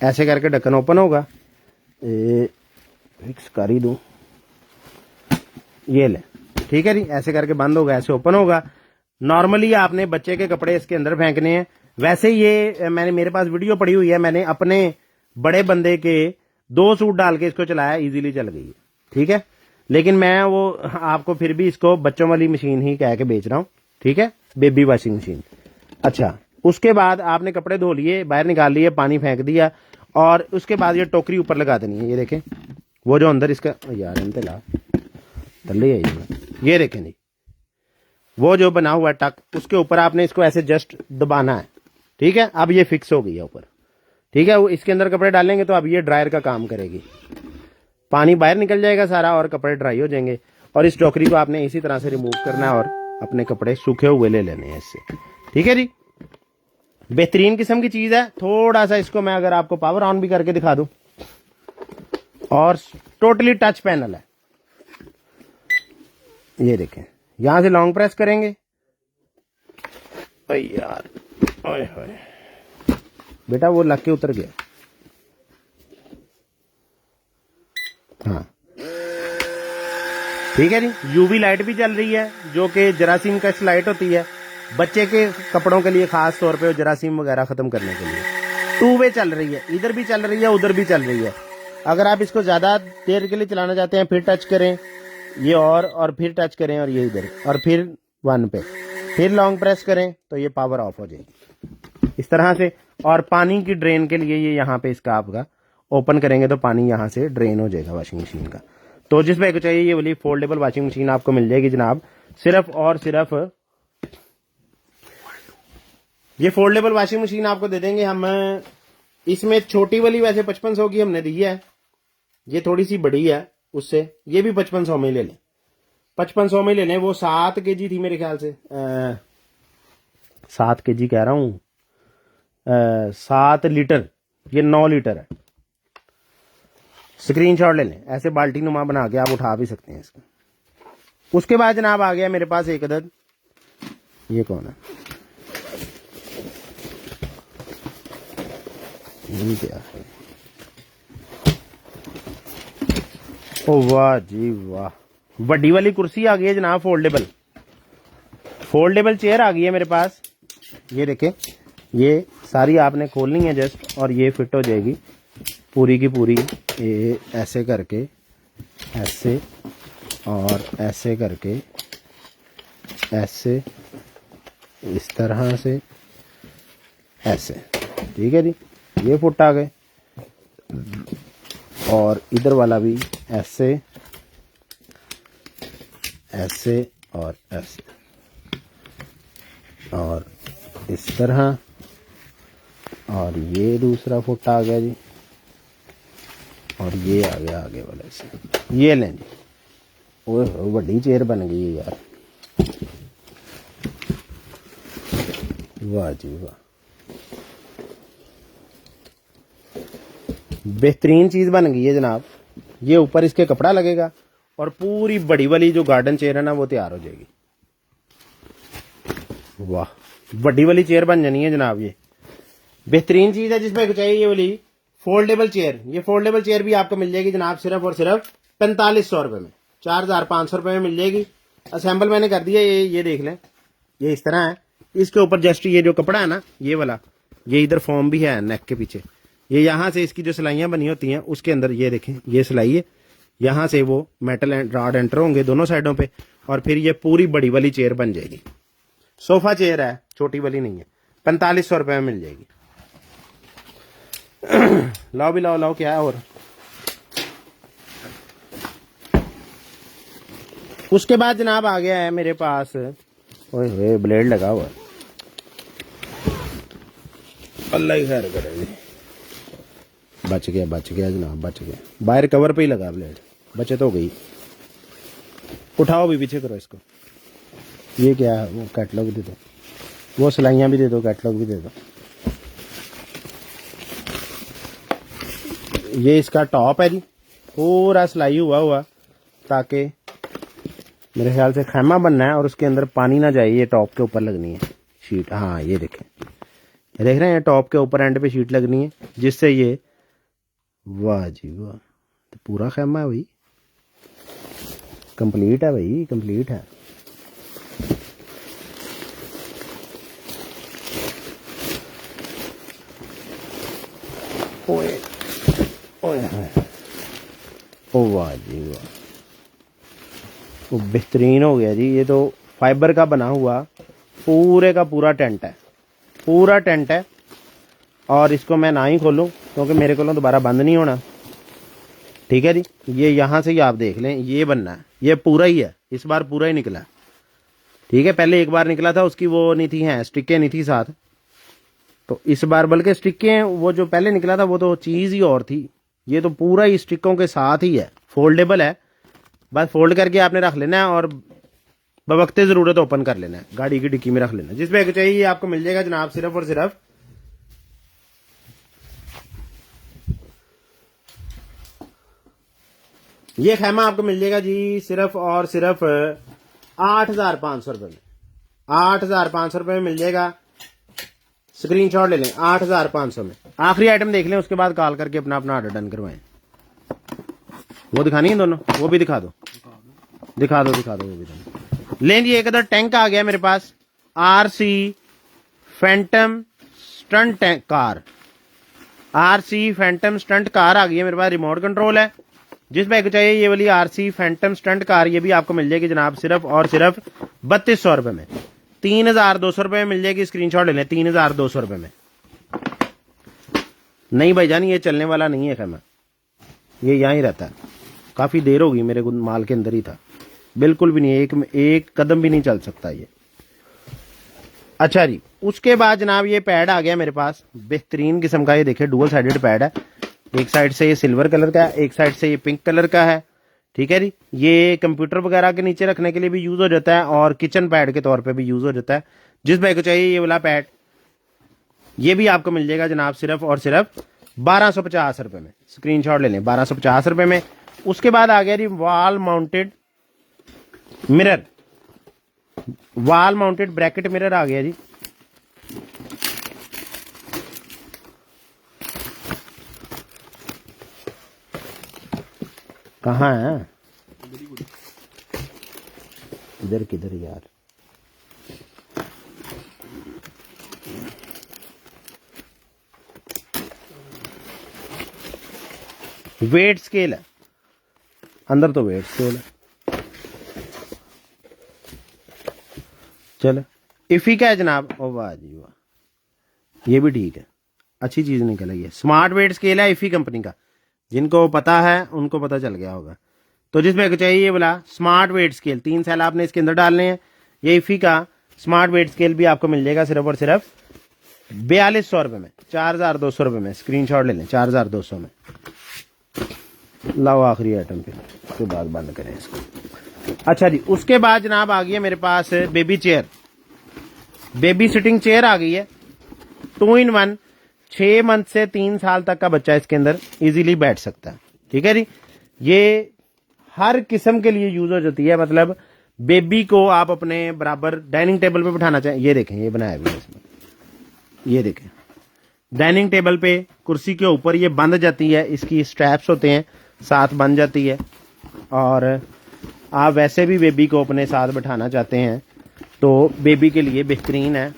ऐसे करके ढक्कन ओपन होगा। फिक्स कर ही दूं, ये ले। ठीक है जी, ऐसे करके बंद होगा, ऐसे ओपन होगा। नॉर्मली आपने बच्चे के कपड़े इसके अंदर फेंकने हैं। वैसे ये मेरे पास वीडियो पड़ी हुई है, मैंने अपने बड़े बंदे के 2 सूट डाल के इसको चलाया, इजीली चल गई है। ठीक है, लेकिन मैं वो आपको फिर भी इसको बच्चों वाली मशीन ही कह के बेच रहा हूँ। ठीक है, बेबी वॉशिंग मशीन। अच्छा, उसके बाद आपने कपड़े धो लिए, बाहर निकाल लिए, पानी फेंक दिया, और उसके बाद ये टोकरी ऊपर लगा देनी है। ये देखें, वो जो अंदर इसका यार ला तल्ले है, ये देखें जी, वो जो बना हुआ टक, उसके ऊपर आपने इसको ऐसे जस्ट दबाना है। ठीक है, अब ये फिक्स हो गई है ऊपर। ठीक है, वो इसके अंदर कपड़े डालेंगे तो अब ये ड्रायर का काम करेगी। पानी बाहर निकल जाएगा सारा और कपड़े ड्राई हो जाएंगे। और इस टोकरी को आपने इसी तरह से रिमूव करना है और अपने कपड़े सूखे हुए ले लेने हैं इससे। ठीक है जी, बेहतरीन किस्म की चीज है। थोड़ा सा इसको मैं अगर आपको पावर ऑन भी करके दिखा दूं, और टोटली टच पैनल है। ये देखें, यहां से लॉन्ग प्रेस करेंगे, यार ओए होए बेटा वो लग के उतर गया। हाँ, ठीक है जी, यूवी लाइट भी चल रही है, जो कि जरासीम कश लाइट होती है बच्चे के कपड़ों के लिए, खास तौर पे जरासीम वगैरह खत्म करने के लिए। 2 वे चल रही है, इधर भी चल रही है, उधर भी चल रही है। अगर आप इसको ज्यादा देर के लिए चलाना चाहते हैं, फिर टच करें ये, और फिर टच करें, और ये इधर, और फिर 1 पे, फिर लॉन्ग प्रेस करें तो ये पावर ऑफ हो जाएगी इस तरह से। और पानी की ड्रेन के लिए ये यहाँ पे इसका आपका ओपन करेंगे तो पानी यहाँ से ड्रेन हो जाएगा वॉशिंग मशीन का। तो जिस भाई को चाहिए ये वाली फोल्डेबल वॉशिंग मशीन आपको मिल जाएगी जनाब, सिर्फ और सिर्फ ये फोल्डेबल वॉशिंग मशीन आपको दे देंगे हम इसमें छोटी वाली वैसे 5500 की हमने दी है, ये थोड़ी सी बड़ी है उससे, ये भी 5500 में ले लें, 5500 में ले लें। वो 7 kg थी मेरे ख्याल से, 7 kg कह रहा हूँ, 7 लीटर, ये 9 लीटर है। स्क्रीनशॉट ले लें, ऐसे बाल्टी नुमा बना के आप उठा भी सकते हैं इसको। उसके बाद जनाब आ गया मेरे पास एक अदद, ये कौन है, ये क्या है, ओ वाह जी वाह, बड़ी वाली कुर्सी आ गई है जनाब, फोल्डेबल, फोल्डेबल चेयर आ गई है मेरे पास। ये देखें, ये सारी आपने खोलनी है जस्ट, और ये फिट हो जाएगी पूरी की पूरी, ये ऐसे करके, ऐसे और ऐसे करके, ऐसे, इस तरह से, ऐसे, ठीक है जी। ये फुट आ गए, और इधर वाला भी ऐसे, ऐसे और ऐसे, और इस तरह, और ये दूसरा फुट आ गया जी, और ये आ गया आगे वाला से। ये लें जी, ओए बड़ी चेयर बन गई है यार, वाह जी वाह, बेहतरीन चीज बन गई है जनाब। ये ऊपर इसके कपड़ा लगेगा, और पूरी बड़ी वाली जो गार्डन चेयर है ना वो तैयार हो जाएगी। वाह, बड़ी वाली चेयर बन जानी है जनाब। ये बेहतरीन चीज है जिसमें चाहिए ये वाली फोल्डेबल चेयर। ये फोल्डेबल चेयर भी आपको मिल जाएगी जनाब सिर्फ और सिर्फ 4500 रुपए में, 4500 रुपए में मिल जाएगी। असेंबल मैंने कर दिया, ये देख लें, ये इस तरह है। इसके ऊपर जस्ट ये जो कपड़ा है ना, ये वाला, ये इधर फॉर्म भी है नेक के पीछे, ये यहाँ से इसकी जो सिलाइयाँ बनी होती हैं उसके अंदर, ये देखें, ये सिलाई है, यहाँ से वो मेटल रॉड एंटर होंगे दोनों साइडों पे, और फिर ये पूरी बड़ी वाली चेयर बन जाएगी। सोफा चेयर है, छोटी वाली नहीं है, 4500 रुपए में मिल जाएगी। लाओ भी लाओ, लाओ क्या है। और उसके बाद जनाब आ गया है मेरे पास, ओए ब्लेड लगा हुआ, अल्लाह ही खैर करे जी। बच गया जनाब, बच गया, बाहर कवर पे ही लगा ब्लेड, बचत हो गई। उठाओ भी, पीछे करो इसको। ये क्या है, वो कैटलॉग दे दो, वो सिलाइयाँ भी दे दो, कैटलॉग भी दे दो। ये इसका टॉप है जी, पूरा सिलाई हुआ ताकि मेरे ख्याल से खैमा बनना है और उसके अंदर पानी ना जाए। ये टॉप के ऊपर लगनी है शीट, हाँ ये देखें, ये देख रहे हैं, टॉप के ऊपर एंड पे शीट लगनी है जिससे ये, वाह जी वाह, तो पूरा खैमा है भाई, कंप्लीट है भाई, कंप्लीट है। ओए ओए ओ वाह जी वाह, वो बेहतरीन हो गया जी। ये तो फाइबर का बना हुआ पूरे का पूरा टेंट है, पूरा टेंट है। और इसको मैं ना ही खोलूं क्योंकि मेरे को दोबारा बंद नहीं होना, ठीक है जी। ये यहाँ से ही आप देख लें, ये बनना है, ये पूरा ही है, इस बार पूरा ही निकला, ठीक है। पहले एक बार निकला था, उसकी वो नहीं थी, हैं स्टिकें नहीं थी साथ, तो इस बार बल्कि स्टिकें, वो जो पहले निकला था वो तो चीज़ ही और थी, ये तो पूरा ही स्टिकों के साथ ही है, फोल्डेबल है। बस फोल्ड करके आपने रख लेना है और बवक्ते ज़रूरत ओपन कर लेना है, गाड़ी की डिक्की में रख लेना है। जिस बैग चाहिए ये आपको मिल जाएगा जनाब सिर्फ और सिर्फ ये खैमा आपको मिल जाएगा जी सिर्फ और सिर्फ 8500 रुपये में, 8500 रुपये में मिल जाएगा। स्क्रीनशॉट ले लें, 8500 में। आखिरी आइटम देख लें, उसके बाद कॉल करके अपना अपना ऑर्डर डन करवाएं। वो दिखानी है दोनों, वो भी दिखा दो, दिखा दो वो भी दोनों। लें जी, एक अदर टैंक आ गया मेरे पास, RC phantom stunt car, RC phantom stunt car आ गई है मेरे पास, रिमोट कंट्रोल है। जिस बैग चाहिए ये वाली RC फैंटम स्टंट कार, ये भी आपको मिल जाएगी जनाब सिर्फ और सिर्फ 3200 रुपये में, 3200 रुपये में मिल जाएगी। स्क्रीनशॉट ले लें, 3200 रुपये में। नहीं भाईजान, ये चलने वाला नहीं है खैमा, ये यहाँ ही रहता है, काफ़ी देर होगी मेरे को माल के अंदर ही था, बिल्कुल भी नहीं, एक कदम भी नहीं चल सकता ये। अच्छा जी, उसके बाद जनाब ये पैड आ गया मेरे पास, बेहतरीन किस्म का। ये देखिए डुअल साइडेड पैड है, एक साइड से ये सिल्वर कलर का है, एक साइड से ये पिंक कलर का है। ठीक है जी, ये कंप्यूटर वगैरह के नीचे रखने के लिए भी यूज हो जाता है और किचन पैड के तौर पे भी यूज हो जाता है। जिस भाई को चाहिए ये वाला पैड, ये भी आपको मिल जाएगा जनाब सिर्फ और सिर्फ 1250 रुपए में। स्क्रीनशॉट ले लें, 1250 रुपए में। उसके बाद आ गया जी wall mounted mirror, wall mounted bracket mirror आ गया जी। कहाँ है? इधर किधर यार? वेट स्केल है अंदर, तो वेट स्केल है। चलो इफी का है जनाब। ओ वाह जी वाह, ये भी ठीक है, अच्छी चीज निकल आई है। स्मार्ट वेट स्केल है इफी कंपनी का, जिनको पता है उनको पता चल गया होगा। तो जिसमें को चाहिए ये बोला स्मार्ट वेट स्केल, 3 सेल आपने इसके अंदर डालने हैं। ये इफी का स्मार्ट वेट स्केल भी आपको मिल जाएगा सिर्फ और सिर्फ 4200 रुपए में, 4200 रुपए में। स्क्रीनशॉट ले लें, 4200 में। लाओ आखिरी आइटम पे, उसके बाद बंद करें इसको। अच्छा जी, उसके बाद जनाब आ गई है मेरे पास baby chair, baby sitting chair आ गई है 2 in 1। 6 मंथ से 3 साल तक का बच्चा इसके अंदर इजीली बैठ सकता है। ठीक है जी, ये हर किस्म के लिए यूज हो जाती है। मतलब बेबी को आप अपने बराबर डाइनिंग टेबल पे बिठाना चाहें, ये देखें ये बनाया भी है इसमें, ये देखें डाइनिंग टेबल पे कुर्सी के ऊपर ये बंध जाती है, इसकी स्ट्रैप्स होते हैं साथ बन जाती है। और आप वैसे भी बेबी को अपने साथ बिठाना चाहते हैं तो बेबी के लिए बेहतरीन है,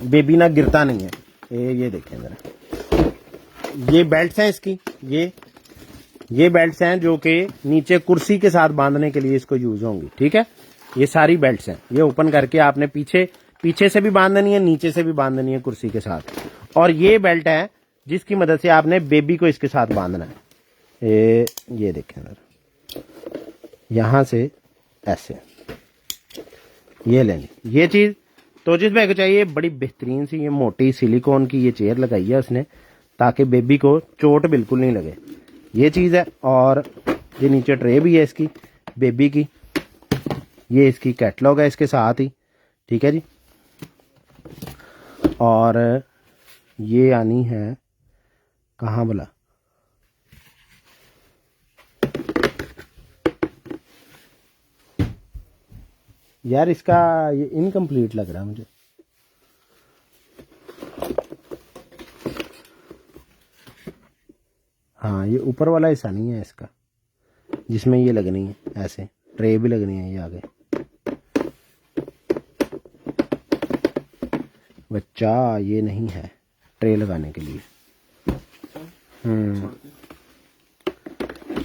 बेबी ना गिरता नहीं है। ये देखें जरा, ये बेल्ट्स हैं इसकी, ये बेल्ट्स हैं जो कि नीचे कुर्सी के साथ बांधने के लिए इसको यूज होंगी। ठीक है, ये सारी बेल्ट्स हैं, ये ओपन करके आपने पीछे से भी बांधनी है, नीचे से भी बांधनी है कुर्सी के साथ। और ये बेल्ट है जिसकी मदद से आपने बेबी को इसके साथ बांधना है। ये देखें जरा, यहां से ऐसे ये लेनी ये चीज। तो जिस भाई को चाहिए बड़ी बेहतरीन सी ये मोटी सिलिकॉन की ये चेयर लगाई है उसने, ताकि बेबी को चोट बिल्कुल नहीं लगे, ये चीज है। और ये नीचे ट्रे भी है इसकी बेबी की, ये इसकी कैटलॉग है इसके साथ ही। ठीक है जी, और ये आनी है कहाँ बोला, यार इसका ये इनकम्प्लीट लग रहा है मुझे। हाँ, ये ऊपर वाला हिस्सा नहीं है इसका, जिसमें ये लगनी है, ऐसे ट्रे भी लगनी है ये आगे। बच्चा ये नहीं है ट्रे लगाने के लिए।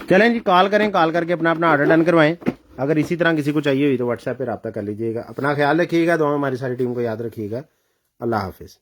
चलें जी, कॉल करें, कॉल करके अपना ऑर्डर डन करवाएं। अगर इसी तरह किसी को चाहिए हुई तो व्हाट्सएप पे रब्ता कर लीजिएगा। अपना ख्याल रखिएगा, दुआ में हमारी सारी टीम को याद रखिएगा। अल्लाह हाफिज़।